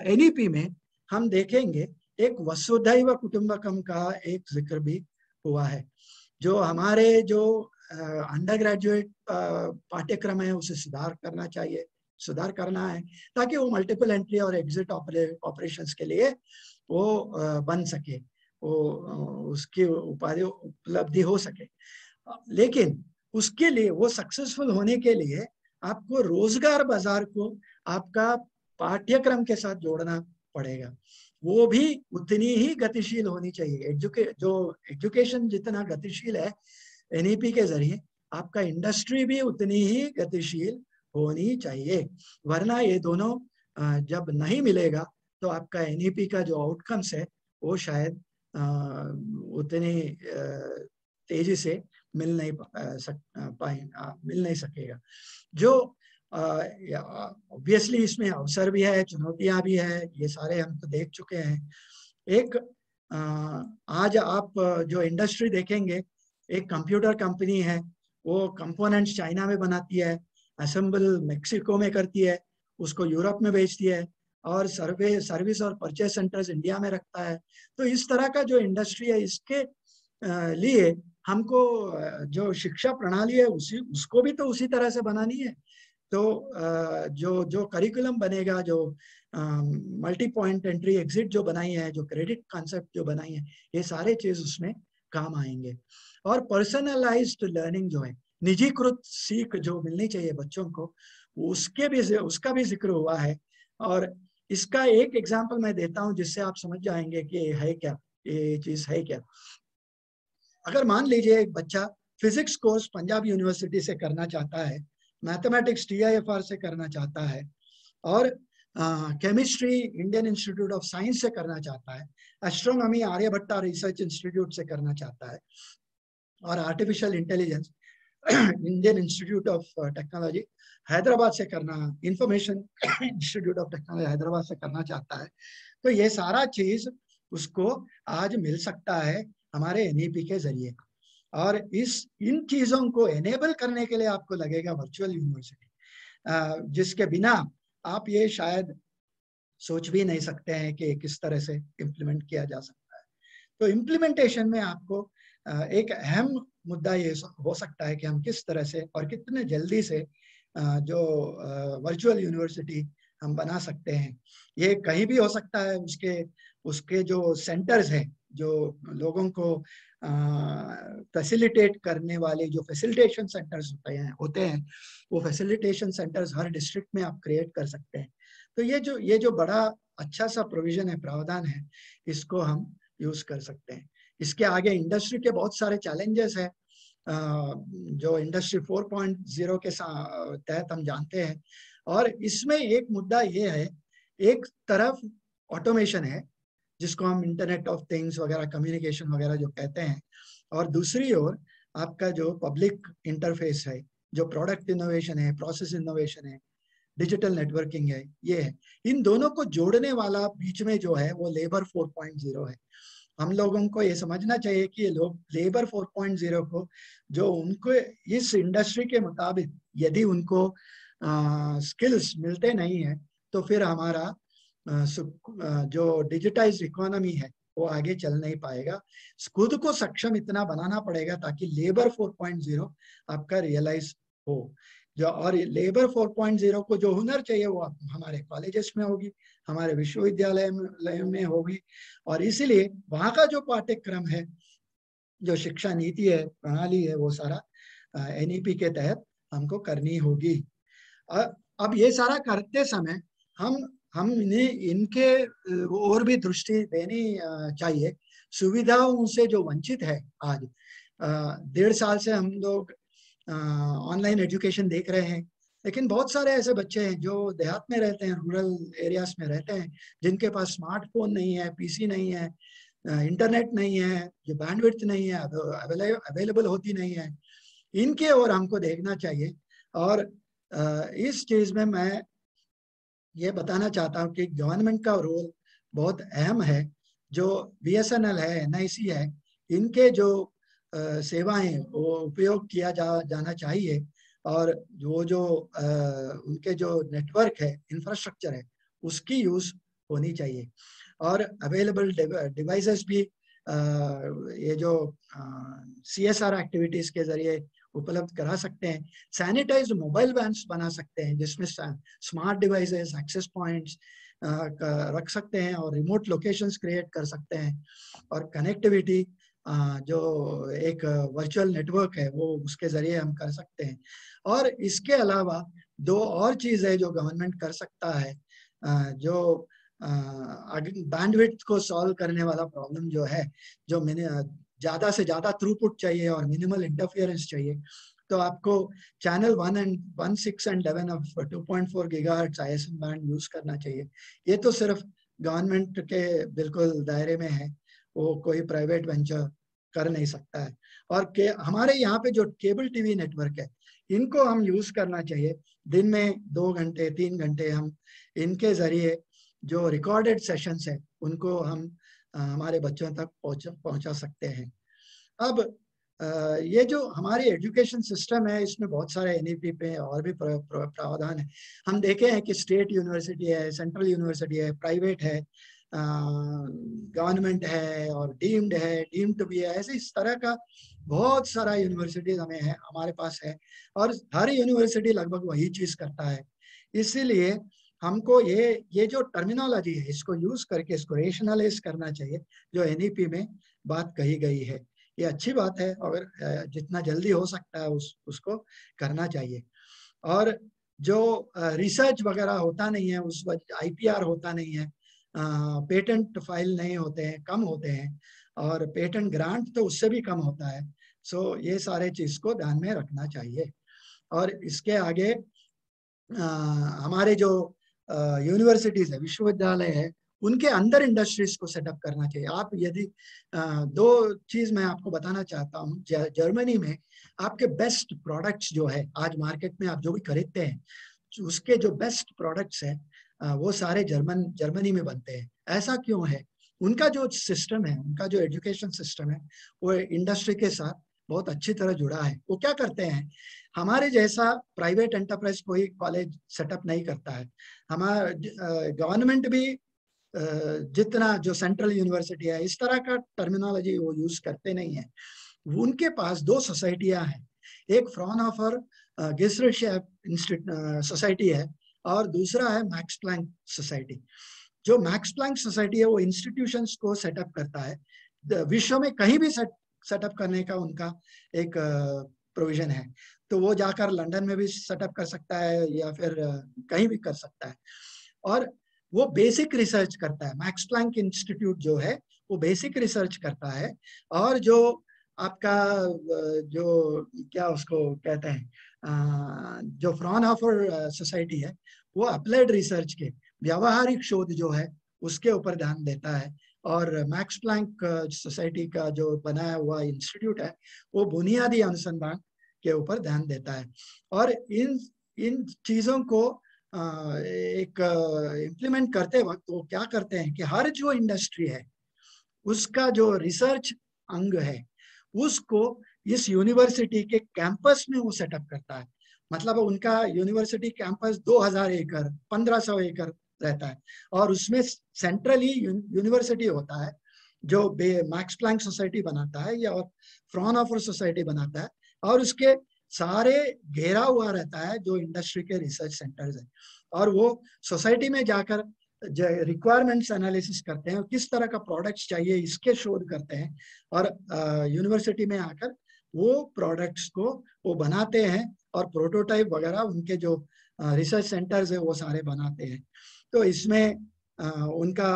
D: NEP में हम देखेंगे एक वसुधैव कुटुंबकम का एक जिक्र भी हुआ है। जो हमारे जो अंडर ग्रेजुएट पाठ्यक्रम है उसे सुधार करना है ताकि वो मल्टीपल एंट्री और एग्जिट ऑपरेशंस के लिए वो बन सके, वो उसकी उपलब्धि हो सके। लेकिन उसके लिए वो सक्सेसफुल होने के लिए आपको रोजगार बाजार को आपका पाठ्यक्रम के साथ जोड़ना पड़ेगा। वो भी उतनी ही गतिशील होनी चाहिए। एजुकेशन जितना गतिशील है NEP के जरिए, आपका इंडस्ट्री भी उतनी ही गतिशील होनी चाहिए, वरना ये दोनों जब नहीं मिलेगा तो आपका NEP का जो आउटकम्स है वो शायद उतनी तेजी से मिल नहीं सकेगा। जो ऑब्वियसली इसमें अवसर भी है, चुनौतियां भी है, ये सारे हम तो देख चुके हैं। एक आज आप जो इंडस्ट्री देखेंगे, एक कंप्यूटर कंपनी है, वो कंपोनेंट्स चाइना में बनाती है, असेंबल मेक्सिको में करती है, उसको यूरोप में बेचती है और सर्विस और परचेज सेंटर्स इंडिया में रखता है। तो इस तरह का जो इंडस्ट्री है, इसके लिए हमको जो शिक्षा प्रणाली है उसको भी तो उसी तरह से बनानी है। तो जो करिकुलम बनेगा, जो मल्टी पॉइंट एंट्री एग्जिट जो बनाई है, जो क्रेडिट कॉन्सेप्ट जो बनाई है, ये सारे चीज उसमें काम आएंगे। और पर्सनलाइज्ड लर्निंग जो है, निजीकृत सीख जो मिलनी चाहिए बच्चों को, उसका भी जिक्र हुआ है। और इसका एक एग्जांपल मैं देता हूं जिससे आप समझ जाएंगे कि है क्या, ये चीज है क्या। अगर मान लीजिए एक बच्चा फिजिक्स कोर्स पंजाब यूनिवर्सिटी से करना चाहता है, मैथमेटिक्स TIFR से करना चाहता है और chemistry Indian institute of science से करना चाहता है, एस्ट्रोनॉमी आर्यभट्टा रिसर्च इंस्टीट्यूट से करना चाहता है और artificial intelligence Indian institute of technology Hyderabad से करना, information institute of technology Hyderabad से करना चाहता है, तो ये सारा चीज उसको आज मिल सकता है हमारे NEP के जरिए। और इन चीजों को एनेबल करने के लिए आपको लगेगा वर्चुअल यूनिवर्सिटी, जिसके बिना आप ये शायद सोच भी नहीं सकते हैं कि किस तरह से इम्प्लीमेंट किया जा सकता है। तो इम्प्लीमेंटेशन में आपको एक अहम मुद्दा ये हो सकता है कि हम किस तरह से और कितने जल्दी से जो वर्चुअल यूनिवर्सिटी हम बना सकते हैं। ये कहीं भी हो सकता है, उसके जो सेंटर्स हैं, जो लोगों को फैसिलिटेट करने वाले जो फैसिलिटेशन सेंटर्स होते हैं, वो फैसिलिटेशन सेंटर्स हर डिस्ट्रिक्ट में आप क्रिएट कर सकते हैं। तो ये जो बड़ा अच्छा सा प्रोविजन है, प्रावधान है, इसको हम यूज कर सकते हैं। इसके आगे इंडस्ट्री के बहुत सारे चैलेंजेस हैं जो इंडस्ट्री 4.0 के तहत हम जानते हैं। और इसमें एक मुद्दा ये है, एक तरफ ऑटोमेशन है जिसको हम इंटरनेट ऑफ थिंग्स वगैरह, कम्युनिकेशन वगैरह जो कहते हैं, और दूसरी ओर आपका जो पब्लिक इंटरफेस है, जो प्रोडक्ट इनोवेशन है, प्रोसेस इनोवेशन है, डिजिटल नेटवर्किंग है, ये है। इन दोनों को जोड़ने वाला बीच में जो है वो लेबर 4.0 है। हम लोगों को ये समझना चाहिए कि ये लोग लेबर 4.0 को, जो उनको इस इंडस्ट्री के मुताबिक यदि उनको स्किल्स मिलते नहीं है, तो फिर हमारा जो डिजिटाइज्ड इकोनॉमी है वो आगे चल नहीं पाएगा। खुद को सक्षम इतना बनाना पड़ेगा ताकि लेबर 4.0 आपका रियलाइज हो। और लेबर 4.0 को जो हुनर चाहिए वो हमारे कॉलेजेस में होगी, हमारे विश्वविद्यालय में होगी। और इसीलिए वहाँ का जो पाठ्यक्रम है, जो शिक्षा नीति है, प्रणाली है, वो सारा NEP के तहत हमको करनी होगी। अब ये सारा करते समय हम इनके और भी दृष्टि देनी चाहिए। सुविधाओं से जो वंचित है आज, 1.5 साल से हम लोग ऑनलाइन एजुकेशन देख रहे हैं, लेकिन बहुत सारे ऐसे बच्चे हैं जो देहात में रहते हैं, रूरल एरियाज में रहते हैं, जिनके पास स्मार्टफोन नहीं है, पीसी नहीं है, इंटरनेट नहीं है, जो बैंडविड्थ नहीं है, अवेलेबल होती नहीं है। इनके और हमको देखना चाहिए। और इस चीज में मैं ये बताना चाहता हूँ कि गवर्नमेंट का रोल बहुत अहम है। जो BSNL है, NIC है, इनके जो सेवाएं वो उपयोग किया जाना चाहिए। और जो उनके जो नेटवर्क है, इंफ्रास्ट्रक्चर है, उसकी यूज होनी चाहिए। और अवेलेबल डिवाइसेस भी ये जो CSR एक्टिविटीज के जरिए उपलब्ध करा सकते हैं। सैनिटाइज्ड मोबाइल वैन्स बना सकते हैं जिसमें स्मार्ट डिवाइसेस, एक्सेस पॉइंट्स रख सकते हैं और रिमोट लोकेशंस क्रिएट कर सकते हैं। और कनेक्टिविटी जो एक वर्चुअल नेटवर्क है वो उसके जरिए हम कर सकते हैं। और इसके अलावा 2 और चीज है जो गवर्नमेंट कर सकता है। जो बैंडविड्थ को सॉल्व करने वाला प्रॉब्लम जो है, जो ज्यादा से ज्यादा थ्रूपुट चाहिए और मिनिमल इंटरफेरेंस चाहिए, तो आपको channel 1, 6 and 11 of 2.4 gigahertz ISM band use करना चाहिए। ये तो सिर्फ गवर्नमेंट के बिल्कुल दायरे में है, वो कोई प्राइवेट वेंचर कर नहीं सकता है। और हमारे यहाँ पे जो केबल टीवी नेटवर्क है, इनको हम यूज करना चाहिए। दिन में 2 घंटे 3 घंटे हम इनके जरिए जो रिकॉर्डेड सेशंस है उनको हम हमारे बच्चों तक पहुंचा सकते हैं। अब ये जो हमारी एजुकेशन सिस्टम है, इसमें बहुत सारे NEP पे और भी प्रावधान है। हम देखे हैं कि स्टेट यूनिवर्सिटी है, सेंट्रल यूनिवर्सिटी है, प्राइवेट है, गवर्नमेंट है और डीम्ड है, डीम्ड भी है। ऐसे इस तरह का बहुत सारा यूनिवर्सिटीज हमारे पास है और हर यूनिवर्सिटी लगभग वही चीज करता है। इसीलिए हमको ये जो टर्मिनोलॉजी है इसको यूज करके इसको रेशनलाइज करना चाहिए, जो NEP में बात कही गई है। ये अच्छी बात है और जितना जल्दी हो सकता है उसको करना चाहिए। और जो रिसर्च वगैरह होता नहीं है, उस वक्त IPR होता नहीं है, पेटेंट फाइल नहीं होते हैं, कम होते हैं, और पेटेंट ग्रांट तो उससे भी कम होता है। सो ये सारे चीज को ध्यान में रखना चाहिए। और इसके आगे हमारे जो यूनिवर्सिटीज है, विश्वविद्यालय है, उनके अंदर इंडस्ट्रीज को सेटअप करना चाहिए। आप यदि 2 चीज मैं आपको बताना चाहता हूँ। जर्मनी में आपके बेस्ट प्रोडक्ट्स जो है आज मार्केट में आप जो भी खरीदते हैं, उसके जो बेस्ट प्रोडक्ट्स है वो सारे जर्मनी में बनते हैं। ऐसा क्यों है? उनका जो सिस्टम है, उनका जो एजुकेशन सिस्टम है, वो इंडस्ट्री के साथ बहुत अच्छी तरह जुड़ा है। वो क्या करते हैं, हमारे जैसा प्राइवेट एंटरप्राइज कोई कॉलेज सेटअप नहीं करता है। हमारा गवर्नमेंट भी जितना जो सेंट्रल यूनिवर्सिटी है इस तरह का टर्मिनोलॉजी वो यूज करते नहीं है। उनके पास 2 सोसाइटियां हैं, एक फ्रॉनहोफर गिस्सेट सोसाइटी है और दूसरा है मैक्स प्लैंक सोसाइटी। जो मैक्स प्लैंक सोसाइटी है वो इंस्टीट्यूशंस को सेटअप करता है। विश्व में कहीं भी सेटअप करने का उनका एक प्रोविजन है, तो वो जाकर लंदन में भी सेटअप कर सकता है या फिर कहीं भी कर सकता है। और वो बेसिक रिसर्च करता है। मैक्स प्लैंक इंस्टीट्यूट जो है वो बेसिक रिसर्च करता है, और जो आपका जो क्या उसको कहते हैं, जो फ्रॉनहोफर सोसाइटी है वो अप्लाइड रिसर्च के व्यावहारिक शोध जो है उसके ऊपर ध्यान देता है। और मैक्स प्लैंक सोसाइटी का जो बनाया हुआ इंस्टीट्यूट है वो बुनियादी अनुसंधान के ऊपर ध्यान देता है। और इन चीजों को एक इम्प्लीमेंट करते वक्त वो क्या करते हैं कि हर जो इंडस्ट्री है उसका जो रिसर्च अंग है उसको इस यूनिवर्सिटी के कैंपस में वो सेटअप करता है। मतलब उनका यूनिवर्सिटी कैंपस 2000 एकड़ 1500 एकड़ रहता है, और उसमें सेंट्रली यूनिवर्सिटी होता है जो मैक्स प्लैंक सोसाइटी बनाता है या फ्रॉनहोफर सोसाइटी बनाता है, और उसके सारे घेरा हुआ रहता है जो इंडस्ट्री के रिसर्च सेंटर्स है। और वो सोसाइटी में जाकर रिक्वायरमेंट्स एनालिसिस करते हैं, किस तरह का प्रोडक्ट्स चाहिए इसके शोध करते हैं, और यूनिवर्सिटी में आकर वो प्रोडक्ट्स को वो बनाते हैं और प्रोटोटाइप वगैरह उनके जो रिसर्च सेंटर्स है वो सारे बनाते हैं। तो इसमें उनका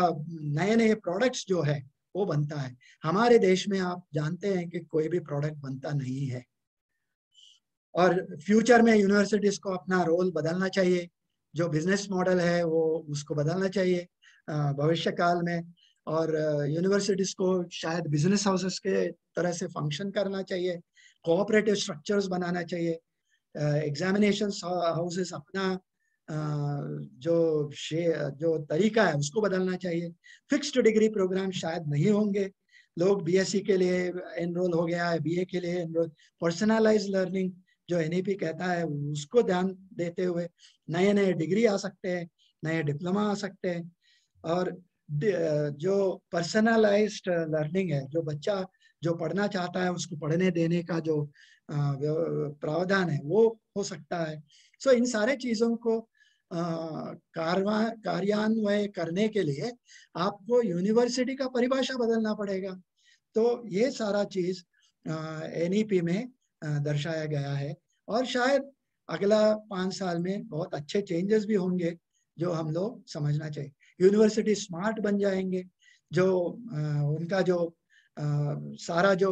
D: नए नए प्रोडक्ट्स जो है वो बनता है। हमारे देश में आप जानते हैं कि कोई भी प्रोडक्ट बनता नहीं है। और फ्यूचर में यूनिवर्सिटीज को अपना रोल बदलना चाहिए, जो बिजनेस मॉडल है वो उसको बदलना चाहिए भविष्य काल में। और यूनिवर्सिटीज को शायद बिजनेस हाउसेस के तरह से फंक्शन करना चाहिए, कोऑपरेटिव स्ट्रक्चर्स बनाना चाहिए, एग्जामिनेशन हाउसेस अपना जो तरीका है उसको बदलना चाहिए। फिक्स्ड डिग्री प्रोग्राम शायद नहीं होंगे, लोग बीएससी के लिए एनरोल हो गया है, बीए के लिए एनरोल। पर्सनलाइज लर्निंग जो एनईपी कहता है उसको ध्यान देते हुए नए नए डिग्री आ सकते हैं, नए डिप्लोमा आ सकते हैं। और जो पर्सनलाइज्ड लर्निंग है, जो बच्चा जो पढ़ना चाहता है उसको पढ़ने देने का जो प्रावधान है वो हो सकता है। सो इन सारे चीजों को कार्यान्वय करने के लिए आपको यूनिवर्सिटी का परिभाषा बदलना पड़ेगा। तो ये सारा चीज एनईपी में दर्शाया गया है। और शायद अगला 5 साल में बहुत अच्छे चेंजेस भी होंगे जो हम लोग समझना चाहिए। यूनिवर्सिटी स्मार्ट बन जाएंगे, जो उनका जो सारा जो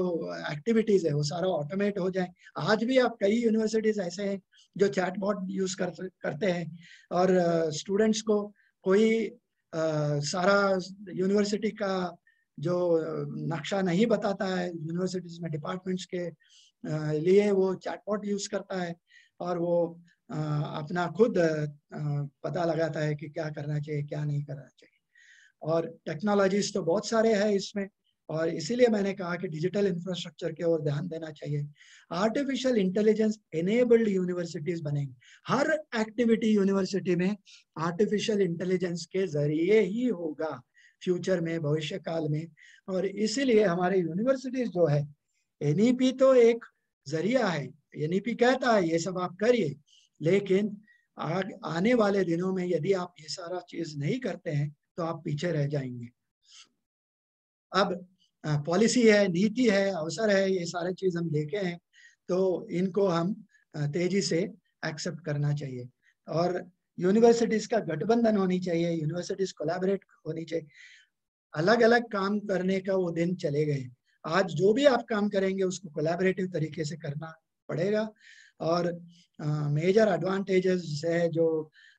D: एक्टिविटीज है वो सारा ऑटोमेट हो जाए। आज भी आप कई यूनिवर्सिटीज ऐसे हैं जो चैटबॉट यूज करते हैं और स्टूडेंट्स को कोई सारा यूनिवर्सिटी का जो नक्शा नहीं बताता है, यूनिवर्सिटीज में डिपार्टमेंट्स के लिए वो चैटबॉट यूज करता है और वो अपना खुद पता लगाता है कि क्या करना चाहिए क्या नहीं करना चाहिए। और टेक्नोलॉजीज तो बहुत सारे हैं इसमें, और इसीलिए मैंने कहा कि डिजिटल इंफ्रास्ट्रक्चर की ओर ध्यान देना चाहिए। आर्टिफिशियल इंटेलिजेंस एनेबल्ड यूनिवर्सिटीज बनेंगी। हर एक्टिविटी यूनिवर्सिटी में आर्टिफिशियल इंटेलिजेंस के जरिए ही होगा फ्यूचर में, भविष्य काल में। और इसीलिए हमारे यूनिवर्सिटीज जो है, एनईपी तो एक जरिया है, एनईपी कहता है ये सब आप करिए, लेकिन आने वाले दिनों में यदि आप ये सारा चीज नहीं करते हैं तो आप पीछे रह जाएंगे। अब पॉलिसी है, नीति है, अवसर है, ये सारे चीज हम देखे हैं, तो इनको हम तेजी से एक्सेप्ट करना चाहिए। और यूनिवर्सिटीज का गठबंधन होनी चाहिए, यूनिवर्सिटीज कोलैबोरेट होनी चाहिए। अलग अलग काम करने का वो दिन चले गए। आज जो भी आप काम करेंगे उसको कोलैबोरेटिव तरीके से करना पड़ेगा। और मेजर एडवांटेजेस है जो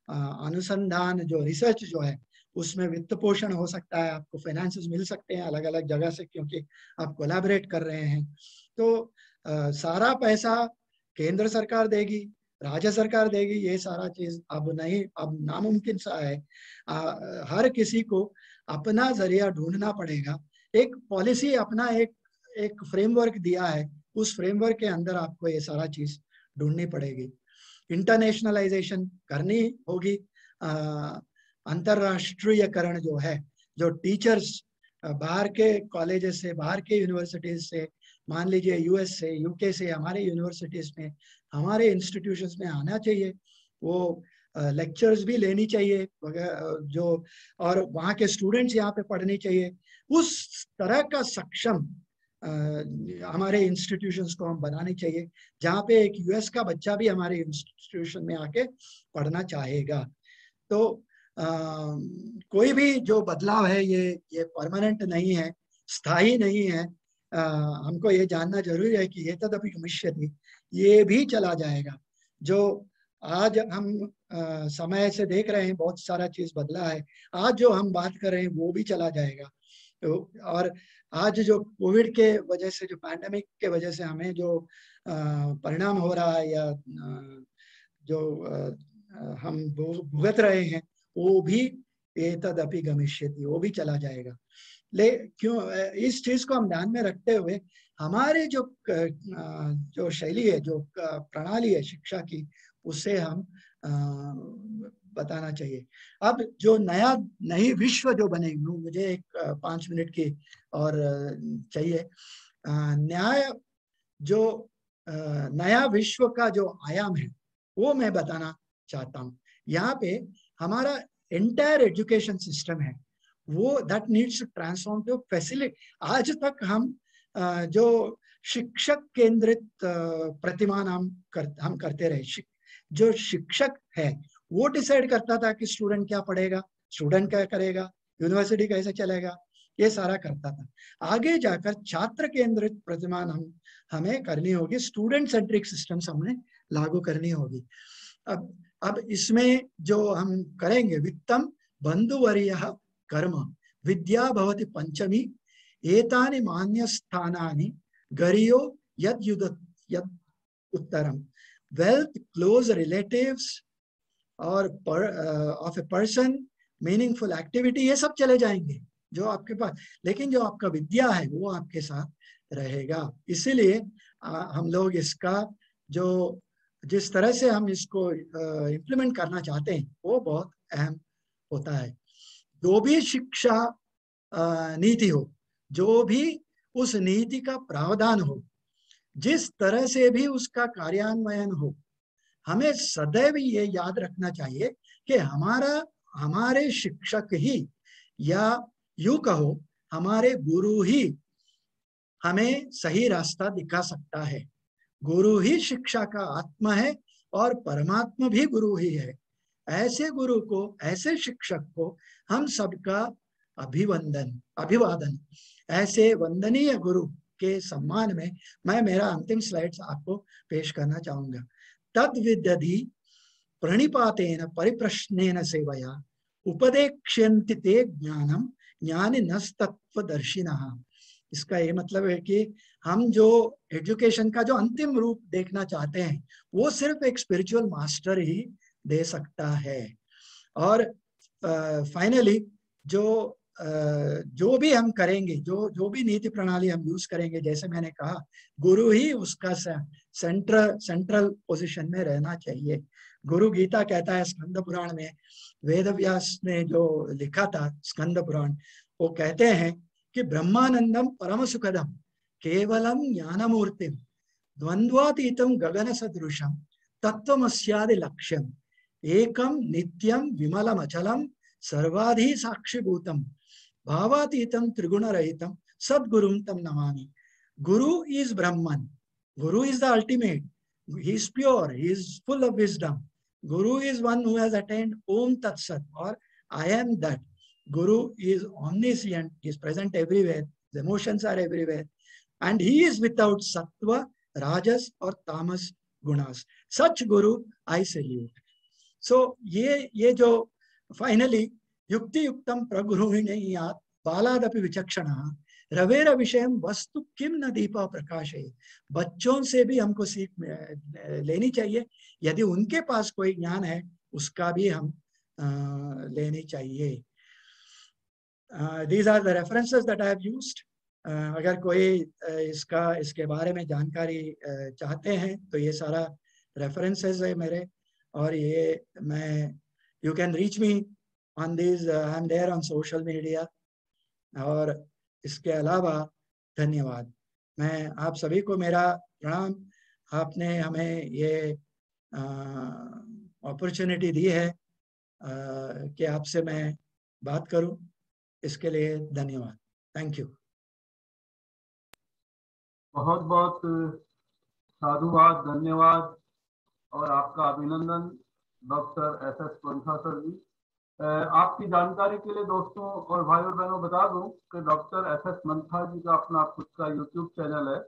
D: अनुसंधान, जो रिसर्च जो है उसमें वित्त पोषण हो सकता है, आपको फाइनेंसेस मिल सकते हैं अलग अलग जगह से, क्योंकि आप कोलैबोरेट कर रहे हैं। तो सारा पैसा केंद्र सरकार देगी, राज्य सरकार देगी, ये सारा चीज अब नहीं, अब नामुमकिन सा है। हर किसी को अपना जरिया ढूंढना पड़ेगा। एक पॉलिसी अपना एक फ्रेमवर्क दिया है, उस फ्रेमवर्क के अंदर आपको ये सारा चीज ढूंढनी पड़ेगी। इंटरनेशनलाइजेशन करनी होगी। अंतरराष्ट्रीयकरण जो है, जो टीचर्स बाहर के कॉलेजेस से, बाहर के यूनिवर्सिटीज से, मान लीजिए यूएस से, यूके से हमारे यूनिवर्सिटीज में, हमारे इंस्टीट्यूशंस में आना चाहिए। वो लेक्चर्स भी लेनी चाहिए जो, और वहाँ के स्टूडेंट्स यहाँ पे पढ़ने चाहिए। उस तरह का सक्षम हमारे इंस्टीट्यूशंस को हम बनाने चाहिए जहाँ पे एक यूएस का बच्चा भी हमारे इंस्टीट्यूशन में आके पढ़ना चाहेगा। तो कोई भी जो बदलाव है ये परमानेंट नहीं है, स्थायी नहीं है। हमको ये जानना जरूरी है कि ये तदपि गमिष्यति, ये भी चला जाएगा। जो आज हम समय से देख रहे हैं बहुत सारा चीज बदला है, आज जो हम बात कर रहे हैं वो भी चला जाएगा। तो और आज जो कोविड के वजह से, जो पैंडेमिक के वजह से हमें जो परिणाम हो रहा है या जो हम भुगत रहे हैं वो भी एतदपि गमिष्यति, वो भी चला जाएगा। क्यों इस चीज को हम ध्यान में रखते हुए हमारे जो शैली है, जो प्रणाली है शिक्षा की, उससे हम बताना चाहिए। अब जो नई विश्व जो बनेगी, मुझे एक 5 मिनट की और चाहिए। न्याय जो नया विश्व का जो आयाम है वो मैं बताना चाहता हूँ। यहाँ पे हमारा एंटायर एजुकेशन सिस्टम है वो that needs to transform to facility. आज तक हम जो शिक्षक केंद्रित प्रतिमान हम करते रहे। जो शिक्षक है वो डिसाइड करता था कि स्टूडेंट क्या पढ़ेगा, स्टूडेंट क्या करेगा, यूनिवर्सिटी कैसे चलेगा, ये सारा करता था। आगे जाकर छात्र केंद्रित प्रतिमान हमें करनी होगी, स्टूडेंट सेंट्रिक सिस्टम्स हमें लागू करनी होगी। अब इसमें जो हम करेंगे, वित्तम बंधुवर्यः कर्म विद्या भवति पंचमी एतानि मान्यस्थानानि गरियो यद उत्तरम वेल्थ क्लोज रिलेटिव्स और of a person meaningful activity, ये सब चले जाएंगे जो आपके पास, लेकिन जो आपका विद्या है वो आपके साथ रहेगा। इसीलिए हम लोग इसका जो जिस तरह से हम इसको इम्प्लीमेंट करना चाहते हैं वो बहुत अहम होता है। जो भी शिक्षा नीति हो, जो भी उस नीति का प्रावधान हो, जिस तरह से भी उसका कार्यान्वयन हो, हमें सदैव ये याद रखना चाहिए कि हमारे शिक्षक ही, या यूं कहो हमारे गुरु ही हमें सही रास्ता दिखा सकता है। गुरु ही शिक्षा का आत्मा है और परमात्मा भी गुरु ही है। ऐसे गुरु को, ऐसे शिक्षक को हम सबका अभिवादन। ऐसे वंदनीय गुरु के सम्मान में मैं मेरा अंतिम स्लाइड्स आपको पेश करना चाहूंगा। तद विदधि प्रणिपातेन परिप्रश्नेन सेवया उपदेक्ष्यन्ति ते ज्ञानम ज्ञानिनस्तत्वदर्शिनः। इसका ये मतलब है कि हम जो एजुकेशन का जो अंतिम रूप देखना चाहते हैं वो सिर्फ एक स्पिरिचुअल मास्टर ही दे सकता है। और फाइनली जो भी हम करेंगे, जो भी नीति प्रणाली हम यूज करेंगे, जैसे मैंने कहा, गुरु ही उसका सेंट्रल पोजीशन में रहना चाहिए। गुरु गीता कहता है स्कंद पुराण में, वेदव्यास ने जो लिखा था स्कंद पुराण, वो कहते हैं कि ब्रह्मानंदम परम सुखदम केवलम ज्ञानमूर्तिम द्वंद्वातीतम गगन सदृशम तत्वमस्यादि लक्ष्यम एकम नित्यम विमलम अचलम सर्वाधि साक्षिभूतम भावातीतम त्रिगुण रहितम सद्गुरुम तम Namami. Guru is Brahman. Guru is the ultimate. He is pure. He is full of wisdom. Guru is one who has attained Om Tat Sat, or I am that. Guru is omniscient. He is present everywhere. The emotions are everywhere. And he is without Sattva, Rajas or Tamas gunas. Such Guru I salute. So ये जो finally युक्ति युक्तम प्रगुरुहिणीयात् बालादपि विचक्षणः रवेर विषयम वस्तु किम न दीपा प्रकाशे। बच्चों से भी हमको सीख लेनी चाहिए, यदि उनके पास कोई ज्ञान है उसका भी हम लेनी चाहिए। These are the references that I have used. अगर कोई इसके बारे में जानकारी चाहते हैं तो ये सारा रेफरेंसेस है मेरे, और ये मैं you can reach me on these, I am there on social media. और इसके अलावा धन्यवाद, मैं आप सभी को मेरा प्रणाम। आपने हमें ये अपॉर्चुनिटी दी है कि आपसे मैं बात करूं, इसके लिए धन्यवाद। Thank you.
A: बहुत बहुत साधुवाद, धन्यवाद और आपका अभिनंदन डॉक्टर एस.एस. पंथा सर जी। आपकी जानकारी के लिए दोस्तों और भाइयों बहनों बता दूं कि डॉक्टर एस.एस. मंथा जी का अपना खुद का यूट्यूब चैनल है,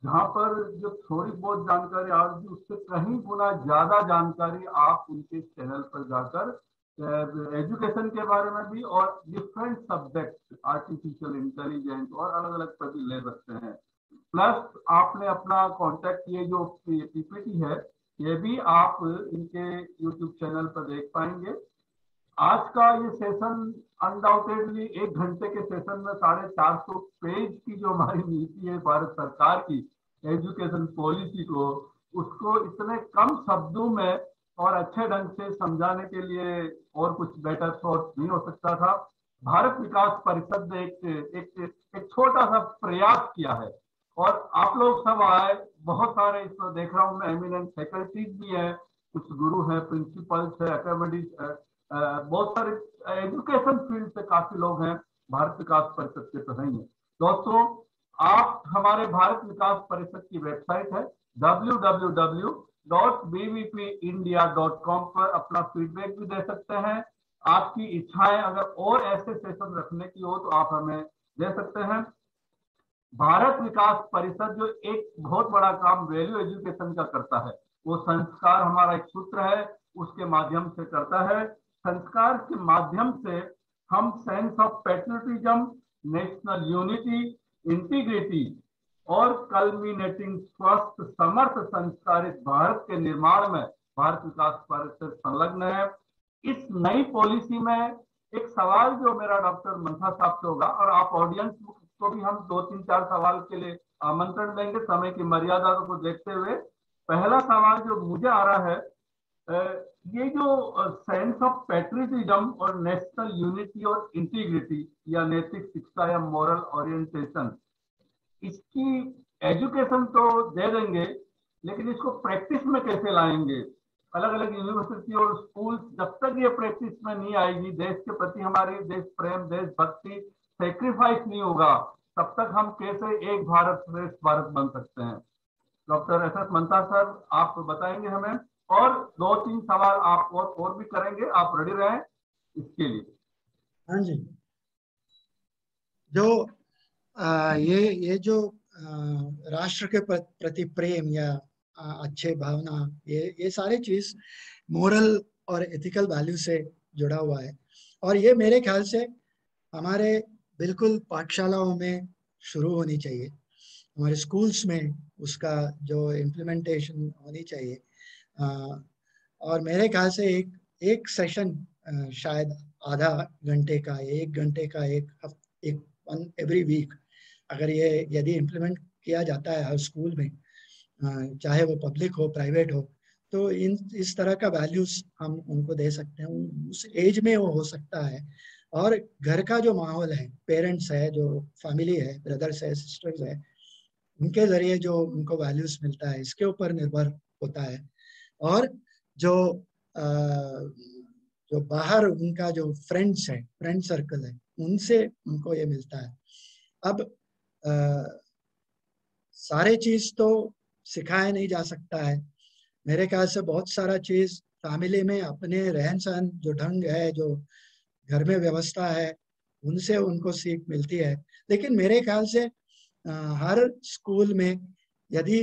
A: जहां पर जो थोड़ी बहुत जानकारी आ रही उससे कहीं गुना ज्यादा जानकारी आप उनके चैनल पर जाकर एजुकेशन के बारे में भी और डिफरेंट सब्जेक्ट, आर्टिफिशियल इंटेलिजेंस और अलग अलग पर भी ले सकते हैं। प्लस आपने अपना कॉन्टेक्ट, ये जो पीपीटी है ये भी आप इनके यूट्यूब चैनल पर देख पाएंगे। आज का ये सेशन अनडाउटेडली 1 घंटे के सेशन में 450 पेज की जो हमारी नीति है भारत सरकार की एजुकेशन पॉलिसी को, उसको इतने कम शब्दों में और अच्छे ढंग से समझाने के लिए और कुछ बेटर सोर्स नहीं हो सकता था। भारत विकास परिषद ने एक छोटा सा प्रयास किया है और आप लोग सब आए, बहुत सारे इसमें देख रहा हूँ मैं, एमिनेंट फैकल्टीज भी हैं, कुछ गुरु हैं, प्रिंसिपल्स है, एकेडमिक्स, बहुत सारे एजुकेशन फील्ड से काफी लोग हैं, भारत विकास परिषद के तो हैं। दोस्तों आप हमारे भारत विकास परिषद की वेबसाइट है www.bvpindia.com पर अपना फीडबैक भी दे सकते हैं। आपकी इच्छाएं अगर और ऐसे सेशन रखने की हो तो आप हमें दे सकते हैं। भारत विकास परिषद जो एक बहुत बड़ा काम वैल्यू एजुकेशन का करता है, वो संस्कार हमारा एक सूत्र है, उसके माध्यम से करता है। संस्कार के माध्यम से हम sense of patriotism, national unity, integrity और कल्मिनेटिंग स्वस्थ समर्थ संस्कारित भारत के निर्माण में भारत विकास परिषद संलग्न है। इस नई पॉलिसी में एक सवाल जो मेरा डॉक्टर मंथा साहब से होगा, और आप ऑडियंस को भी हम 2-3-4 सवाल के लिए आमंत्रण देंगे समय की मर्यादा को देखते हुए। पहला सवाल जो मुझे आ रहा है, ये जो सेंस ऑफ पैट्रियोटिज्म और नेशनल यूनिटी और इंटीग्रिटी या नैतिक शिक्षा या मॉरल ओरिएंटेशन, इसकी एजुकेशन तो दे देंगे, लेकिन इसको प्रैक्टिस में कैसे लाएंगे? अलग अलग यूनिवर्सिटी और स्कूल जब तक ये प्रैक्टिस में नहीं आएगी, देश के प्रति हमारी देश प्रेम, देशभक्ति सेक्रीफाइस नहीं होगा, तब तक हम कैसे एक भारत श्रेष्ठ भारत बन सकते हैं? डॉक्टर एस एस मंथा सर, आप बताएंगे हमें, और 2-3 सवाल आप और भी करेंगे, आप रेडी रहें इसके लिए।
D: हाँ जी, जो ये जो राष्ट्र के प्रति प्रेम या अच्छे भावना, ये सारे चीज मोरल और एथिकल वैल्यू से जुड़ा हुआ है। और ये मेरे ख्याल से हमारे बिल्कुल पाठशालाओं में शुरू होनी चाहिए, हमारे स्कूल्स में उसका जो इम्प्लीमेंटेशन होनी चाहिए। और मेरे ख्याल से एक सेशन शायद आधा घंटे का, 1 घंटे का, एक एवरी वीक, अगर ये यदि इम्प्लीमेंट किया जाता है हर स्कूल में, चाहे वो पब्लिक हो प्राइवेट हो, तो इस तरह का वैल्यूज हम उनको दे सकते हैं। उस एज में वो हो सकता है। और घर का जो माहौल है, पेरेंट्स है, जो फैमिली है, ब्रदर्स है, सिस्टर्स है, उनके जरिए जो उनको वैल्यूज मिलता है, इसके ऊपर निर्भर होता है। और जो जो बाहर उनका जो फ्रेंड्स है, फ्रेंड सर्कल है, उनसे उनको ये मिलता है। अब सारे चीज तो सिखाया नहीं जा सकता है। मेरे ख्याल से बहुत सारा चीज फैमिली में अपने रहन सहन, जो ढंग है, जो घर में व्यवस्था है, उनसे उनको सीख मिलती है। लेकिन मेरे ख्याल से हर स्कूल में यदि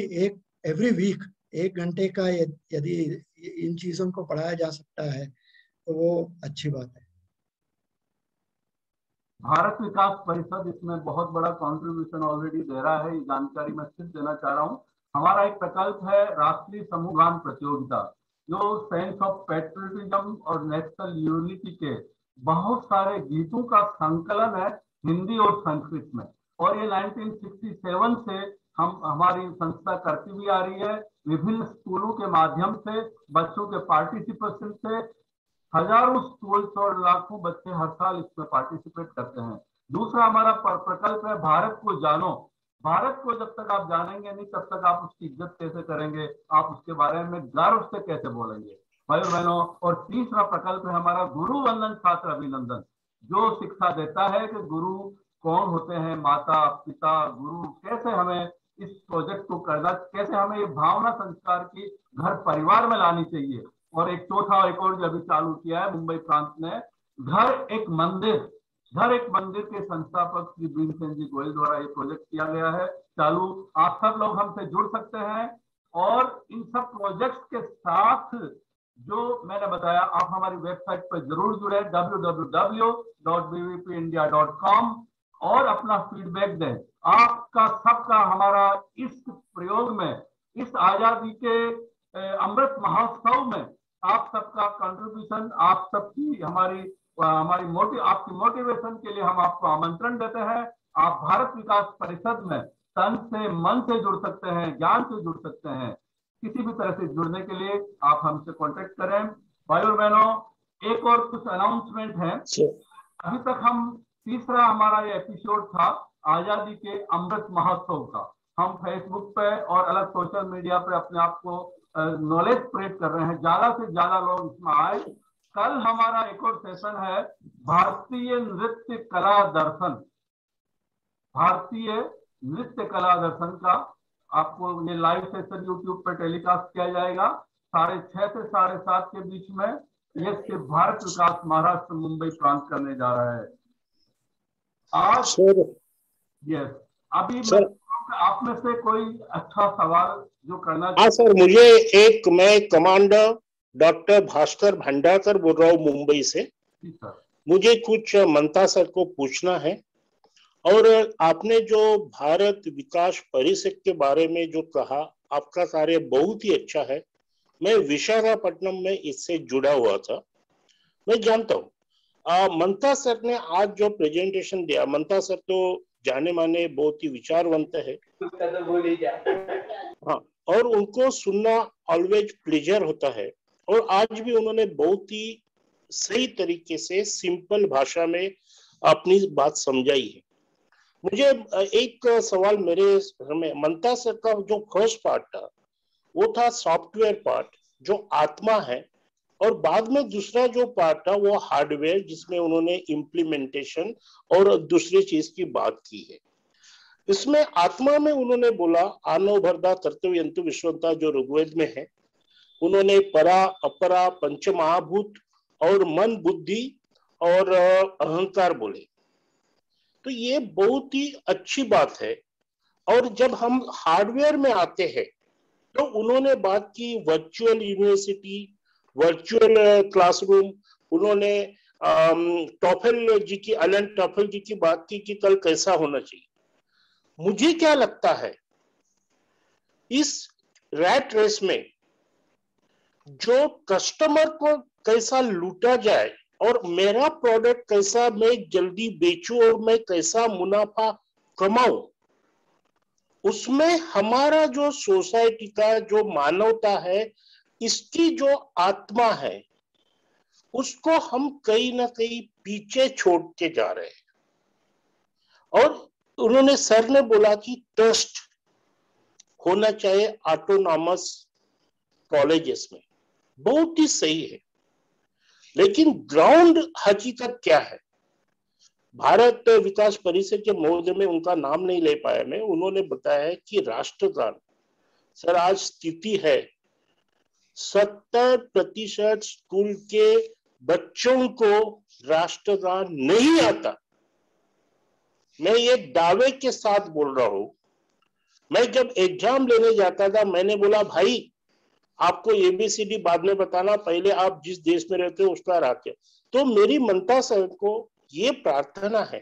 D: एवरी वीक 1 घंटे का यदि इन चीजों को पढ़ाया जा सकता है तो वो अच्छी बात है।
A: भारत विकास परिषद इसमें बहुत बड़ा कंट्रीब्यूशन ऑलरेडी दे रहा है, ये जानकारी मैं सिर्फ देना चाह रहा हूँ। हमारा एक प्रकल्प है राष्ट्रीय समूह गान प्रतियोगिता, जो सेंस ऑफ पैट्रियोटिज्म और नेशनल यूनिटी के बहुत सारे गीतों का संकलन है हिंदी और संस्कृत में। और ये 1967 से हमारी संस्था करती भी आ रही है, विभिन्न स्कूलों के माध्यम से, बच्चों के पार्टिसिपेशन से। हजारों स्कूल्स और लाखों बच्चे हर साल इसमें पार्टिसिपेट करते हैं। दूसरा हमारा प्रकल्प है भारत को जानो। भारत को जब तक आप जानेंगे नहीं, तब तक आप उसकी इज्जत कैसे करेंगे, आप उसके बारे में गर्व से कैसे बोलेंगे, भाई बहनों। और तीसरा प्रकल्प है हमारा गुरु वंदन छात्र अभिनंदन, जो शिक्षा देता है कि गुरु कौन होते हैं, माता पिता गुरु, कैसे हमें इस प्रोजेक्ट को करना, कैसे हमें ये भावना संस्कार की घर परिवार में लानी चाहिए। और एक चौथा एक और जो अभी चालू किया है मुंबई प्रांत ने, घर एक मंदिर के संस्थापक श्री भीमसेन जी गोयल द्वारा ये प्रोजेक्ट किया गया है चालू। आप सब लोग हमसे जुड़ सकते हैं और इन सब प्रोजेक्ट्स के साथ जो मैंने बताया, आप हमारी वेबसाइट पर जरूर जुड़े www.bvpindia.com और अपना फीडबैक दें। आपका सबका हमारा इस प्रयोग में, इस आजादी के अमृत महोत्सव में आप सबका कंट्रीब्यूशन, आप सबकी आपकी मोटिवेशन के लिए हम आपको आमंत्रण देते हैं। आप भारत विकास परिषद में तन से मन से जुड़ सकते हैं, ज्ञान से जुड़ सकते हैं। किसी भी तरह से जुड़ने के लिए आप हमसे कांटेक्ट करें। भाइयों बहनों, एक और कुछ अनाउंसमेंट है। अभी तक हम तीसरा हमारा ये एपिसोड था आजादी के अमृत महोत्सव का। हम फेसबुक पे और अलग सोशल मीडिया पे अपने आप को नॉलेज स्प्रेड कर रहे हैं, ज्यादा से ज्यादा लोग इसमें आए। कल हमारा एक और सेशन है भारतीय नृत्य कला दर्शन, भारतीय नृत्य कला दर्शन का आपको ये लाइव सेशन यूट्यूब पर टेलीकास्ट किया जाएगा 6:30 से 7:30 के बीच में। ये सिर्फ भारत विकास महाराष्ट्र मुंबई प्रांत करने जा रहा है आज।
G: सर
A: यस, अभी
G: सर
A: आप में से कोई अच्छा सवाल जो करना
G: हाँ सर, मैं कमांडर डॉक्टर भास्कर भंडारकर बोल रहा हूँ मुंबई से।
A: सर
G: मुझे कुछ मंता सर को पूछना है। और आपने जो भारत विकास परिषद के बारे में जो कहा, आपका कार्य बहुत ही अच्छा है। मैं विशाखापट्टनम में इससे जुड़ा हुआ था, मैं जानता हूँ। मंता सर ने आज जो प्रेजेंटेशन दिया, मंता सर तो जाने माने बहुत ही विचारवंत है। हाँ, और उनको सुनना ऑलवेज प्लेजर होता है। और आज भी उन्होंने बहुत ही सही तरीके से सिंपल भाषा में अपनी बात समझाई है। मुझे एक सवाल मेरे में, मंता सर का जो फर्स्ट पार्ट था वो था सॉफ्टवेयर पार्ट जो आत्मा है, और बाद में दूसरा जो पार्ट था वो हार्डवेयर जिसमें उन्होंने इम्प्लीमेंटेशन और दूसरी चीज की बात की है। इसमें आत्मा में उन्होंने बोला आनो भरदा तर्तव्यंतु विश्वंता जो ऋग्वेद में है। उन्होंने परा अपरा पंचमहाभूत और मन बुद्धि और अहंकार बोले, तो ये बहुत ही अच्छी बात है। और जब हम हार्डवेयर में आते हैं तो उन्होंने बात की वर्चुअल यूनिवर्सिटी, वर्चुअल क्लासरूम। उन्होंने टॉफेल जी की, एलन टॉफेल जी की बात की कि कल कैसा होना चाहिए। मुझे क्या लगता है, इस रैट रेस में जो कस्टमर को कैसा लूटा जाए और मेरा प्रोडक्ट कैसा मैं जल्दी बेचूं और मैं कैसा मुनाफा कमाऊं, उसमें हमारा जो सोसाइटी का जो मानवता है, इसकी जो आत्मा है, उसको हम कहीं ना कहीं पीछे छोड़ते जा रहे हैं। और उन्होंने सर ने बोला कि ट्रस्ट होना चाहिए ऑटोनॉमस कॉलेजेस में, बहुत ही सही है। लेकिन ग्राउंड हकीकत क्या है? भारत विकास परिषद के महोदय में उनका नाम नहीं ले पाया मैं, उन्होंने बताया है कि राष्ट्रगान, सर आज स्थिति है 70% स्कूल के बच्चों को राष्ट्रगान नहीं आता। मैं ये दावे के साथ बोल रहा हूं। मैं जब एग्जाम लेने जाता था, मैंने बोला भाई आपको एबीसीडी बाद में बताना, पहले आप जिस देश में रहते हो उसका राज्य। तो मेरी मंता सर को ये प्रार्थना है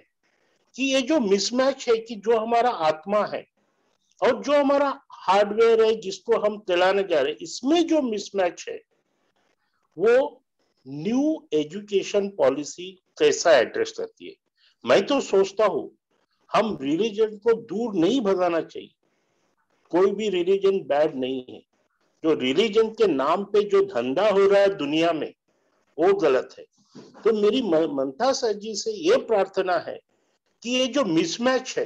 G: कि ये जो मिसमैच है कि जो हमारा आत्मा है और जो हमारा हार्डवेयर है जिसको हम चलाने जा रहे हैं, इसमें जो मिसमैच है वो न्यू एजुकेशन पॉलिसी कैसा एड्रेस करती है। मैं तो सोचता हूं हम रिलीजन को दूर नहीं भगाना चाहिए। कोई भी रिलीजन बैड नहीं है। जो रिलीजन के नाम पे जो धंधा हो रहा है दुनिया में, वो गलत है। तो मेरी मंता सर जी से ये प्रार्थना है कि ये जो मिसमैच है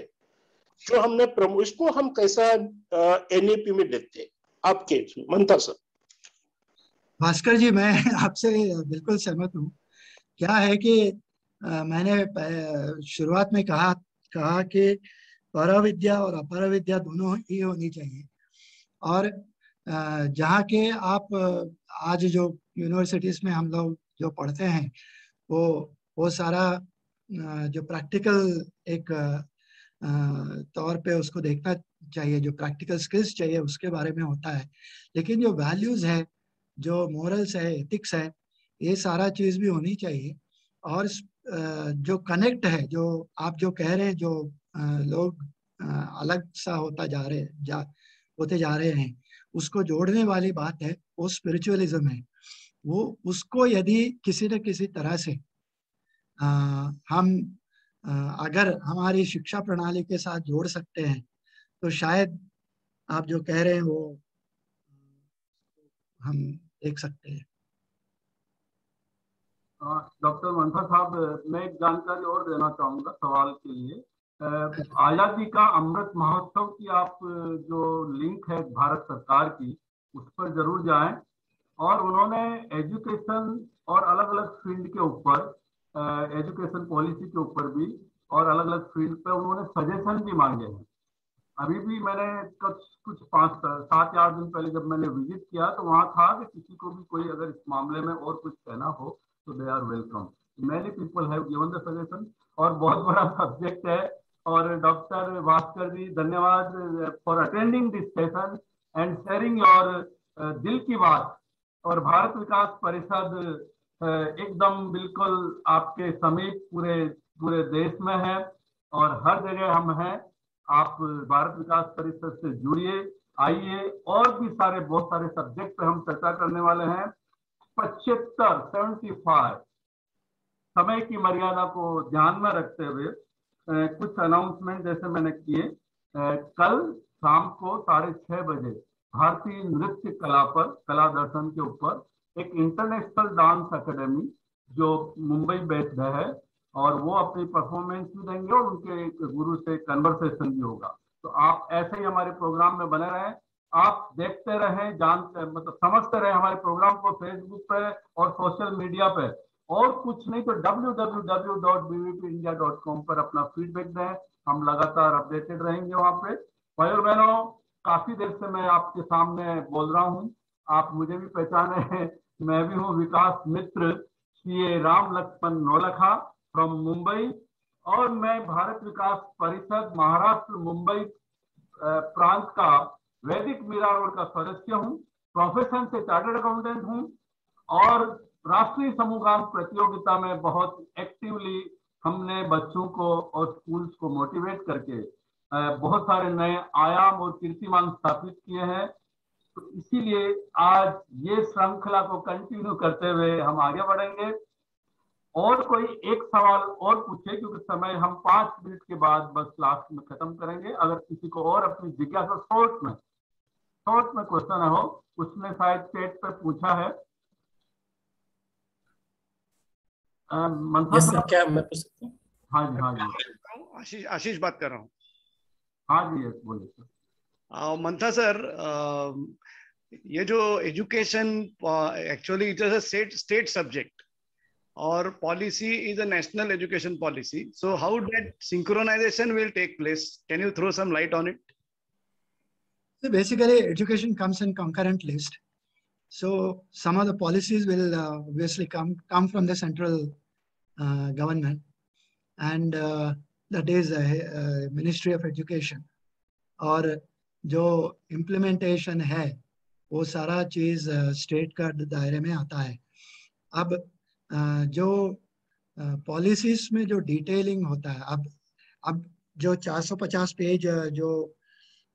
G: जो हमने इसको हम कैसा एनईपी में देखते हैं, आपके मंता सर।
D: भास्कर जी, मैं आपसे बिल्कुल सहमत हूँ। क्या है कि मैंने शुरुआत में कहा कि पराविद्या और अपराविद्या दोनों ही होनी चाहिए। और जहाँ के आप आज जो यूनिवर्सिटीज में हम लोग जो पढ़ते हैं वो सारा जो प्रैक्टिकल एक तौर पे उसको देखना चाहिए, जो प्रैक्टिकल स्किल्स चाहिए उसके बारे में होता है। लेकिन जो वैल्यूज है, जो मोरल्स है, एथिक्स है, ये सारा चीज भी होनी चाहिए। और जो कनेक्ट है, जो आप जो कह रहे हैं, जो लोग अलग सा होते जा रहे हैं, उसको जोड़ने वाली बात है वो स्पिरिचुअलिज्म है। वो उसको यदि किसी न किसी तरह से हम अगर हमारी शिक्षा प्रणाली के साथ जोड़ सकते हैं तो शायद आप जो कह रहे हैं वो हम देख सकते हैं।
A: डॉक्टर मंथा साहब, मैं एक जानकारी और देना चाहूंगा सवाल के लिए। आजादी का अमृत महोत्सव की आप जो लिंक है भारत सरकार की, उस पर जरूर जाएं। और उन्होंने एजुकेशन और अलग अलग फील्ड के ऊपर, एजुकेशन पॉलिसी के ऊपर भी और अलग अलग फील्ड पे उन्होंने सजेशन भी मांगे हैं। अभी भी मैंने कुछ 5-7 दिन पहले जब मैंने विजिट किया तो वहाँ था कि किसी को भी कोई अगर इस मामले में और कुछ कहना हो तो they are welcome. Many people have given the suggestion और बहुत बड़ा सब्जेक्ट है। और डॉक्टर भास्कर जी धन्यवाद for attending this session and sharing your दिल की बात। और भारत विकास परिषद एकदम बिल्कुल आपके समीप पूरे देश में है और हर जगह हम हैं। आप भारत विकास परिषद से जुड़िए, आइए। और भी बहुत सारे सब्जेक्ट पे हम चर्चा करने वाले हैं। 75 समय की मर्यादा को ध्यान में रखते हुए कुछ अनाउंसमेंट जैसे मैंने किए। कल शाम को 6:30 बजे भारतीय नृत्य कला पर, कला दर्शन के ऊपर एक इंटरनेशनल डांस एकेडमी जो मुंबई बेस्ड है और वो अपनी परफॉर्मेंस भी देंगे और उनके गुरु से कन्वर्सेशन भी होगा। तो आप ऐसे ही हमारे प्रोग्राम में बने रहें, आप देखते रहें, मतलब समझते रहें हमारे प्रोग्राम को फेसबुक पे और सोशल मीडिया पे। और कुछ नहीं तो www.bvpindia.com पर अपना फीडबैक दें, हम लगातार अपडेटेड रहेंगे वहां पे। भाइयों बहनों, काफी देर से मैं आपके सामने बोल रहा हूँ, आप मुझे भी पहचाने हैं। मैं भी हूँ विकास मित्र CA राम लक्ष्मण नौलखा फ्रॉम मुंबई और मैं भारत विकास परिषद महाराष्ट्र मुंबई प्रांत का वैदिक मीरा रोड का सदस्य हूँ। प्रोफेशन से चार्टर्ड अकाउंटेंट हूँ और राष्ट्रीय समूहगान प्रतियोगिता में बहुत एक्टिवली हमने बच्चों को और स्कूल्स को मोटिवेट करके बहुत सारे नए आयाम और कीर्तिमान स्थापित किए हैं। तो इसीलिए आज ये श्रृंखला को कंटिन्यू करते हुए हम आगे बढ़ेंगे। और कोई एक सवाल और पूछे, क्योंकि समय हम 5 मिनट के बाद बस लास्ट में खत्म करेंगे। अगर किसी को और अपनी जिज्ञासा शॉर्ट में क्वेश्चन हो, उसने शायद चैट पे पूछा है।
H: यस सर, क्या मैं पूछ सकता हूँ?
A: हाँ जी
I: आशीष बात कर रहा हूँ।
A: हाँ जी, यस बोलिए सर।
I: मंथा सर, ये जो education actually it is a state subject और policy is a national education policy, so how that synchronization will take place? Can you throw some light on it?
D: So basically education comes in concurrent list, so some of the policies will obviously come from the central government, and that is Ministry of Education, और जो implementation है वो सारा चीज state का दायरे में आता है। अब जो पॉलिसीज में जो डिटेलिंग होता है, अब जो 450 पेज जो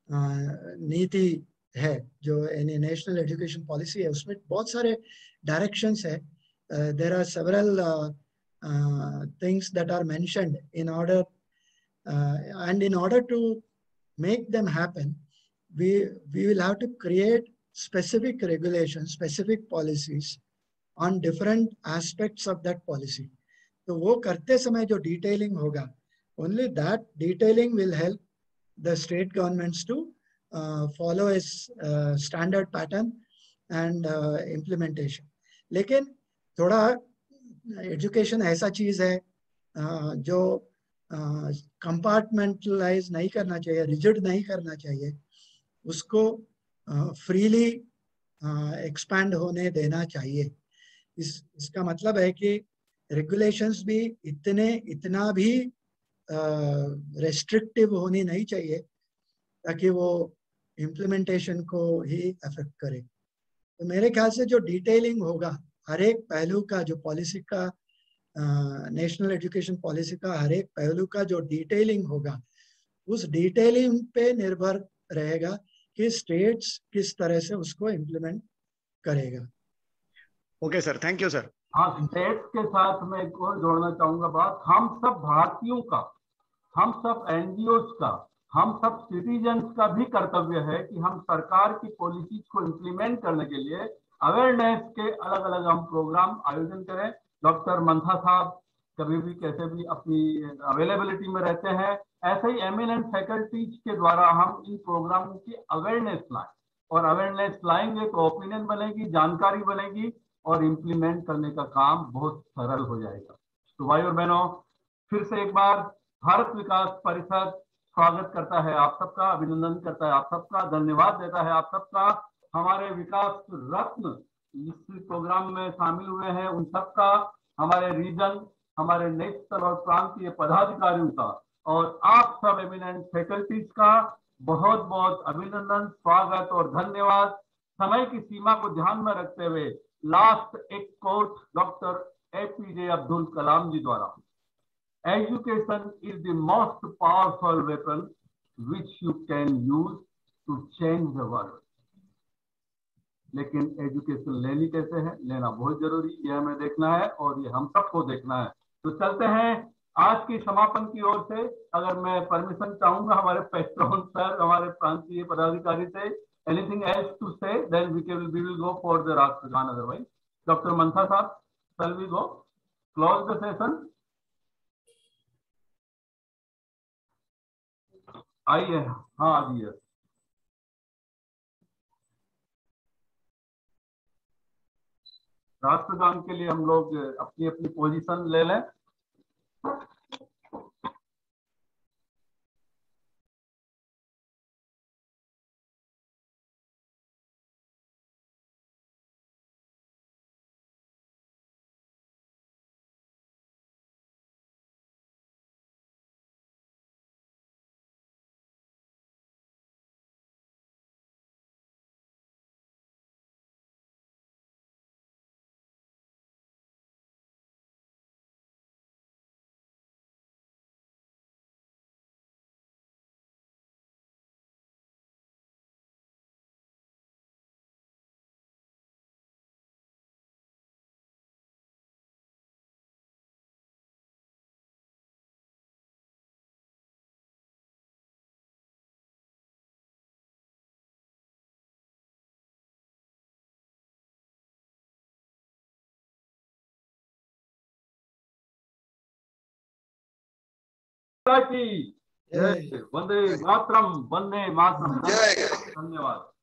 D: नीति है, जो नेशनल एजुकेशन पॉलिसी है, उसमें बहुत सारे डायरेक्शंस है। There are several things that are mentioned in order to make them happen, we will have to create specific regulations, specific policies on different aspects of that policy. तो वो करते समय जो detailing होगा, only that detailing will help the state governments to follow a standard pattern and implementation. लेकिन थोड़ा education ऐसा चीज है जो कंपार्टमेंटलाइज नहीं करना चाहिए, रिजिड नहीं करना चाहिए, उसको फ्रीली एक्सपैंड होने देना चाहिए। इसका मतलब है कि रेगुलेशंस भी इतना भी रेस्ट्रिक्टिव होनी नहीं चाहिए ताकि वो इम्प्लीमेंटेशन को ही अफेक्ट करे। तो मेरे ख्याल से जो डिटेलिंग होगा हर एक पहलू का, जो पॉलिसी का, नेशनल एजुकेशन पॉलिसी का हर एक पहलू का जो डिटेलिंग होगा, उस डिटेलिंग पे निर्भर रहेगा कि स्टेट्स किस तरह से उसको इम्प्लीमेंट करेगा।
I: Okay sir, thank you sir.
A: हाँ, स्टेट्स के साथ मैं एक और जोड़ना चाहूंगा बात। हम सब भारतीयों का, हम सब एनजीओज का, हम सब सिटीजन्स का भी कर्तव्य है कि हम सरकार की पॉलिसीज को इम्प्लीमेंट करने के लिए अवेयरनेस के अलग अलग हम प्रोग्राम आयोजन करें। डॉक्टर मंथा साहब कभी भी कैसे भी अपनी अवेलेबिलिटी में रहते हैं, ऐसे ही एमिनेंट फैकल्टीज के द्वारा हम इन प्रोग्रामों की अवेयरनेस लाएं, और अवेयरनेस लाएंगे तो ओपिनियन बनेगी, जानकारी बनेगी और इम्प्लीमेंट करने का काम बहुत सरल हो जाएगा। तो भाई और बहनों, फिर से एक बार भारत विकास परिषद स्वागत करता है आप सबका, अभिनंदन करता है आप सबका, धन्यवाद देता है आप सबका। हमारे विकास रत्न इस प्रोग्राम में शामिल हुए हैं उन सबका, हमारे रीजन, हमारे नेशनल और प्रांतीय पदाधिकारियों का और आप सब एमिनेंट फैकल्टीज का बहुत बहुत अभिनंदन, स्वागत और धन्यवाद। समय की सीमा को ध्यान में रखते हुए लास्ट एक quote doctor APJ Abdul Kalam ji द्वारा, education is the most powerful weapon which you can use to change the world. लेकिन एजुकेशन लेनी कैसे है, लेना बहुत जरूरी, ये हमें देखना है और ये हम सबको देखना है। तो चलते हैं आज की समापन की ओर से। अगर मैं परमिशन चाहूंगा हमारे पेट्रोन सर, हमारे प्रांतीय पदाधिकारी से, anything else to say, then we will go for the राष्ट्रगान। अदरवाइज डॉक्टर मंथा साहब, shall we go close the session? आइए, हाँ आइए। राष्ट्रगान के लिए हम लोग अपनी अपनी पोजीशन ले लें। की जय, वंदे मातरम, वंदे मातरम। धन्यवाद।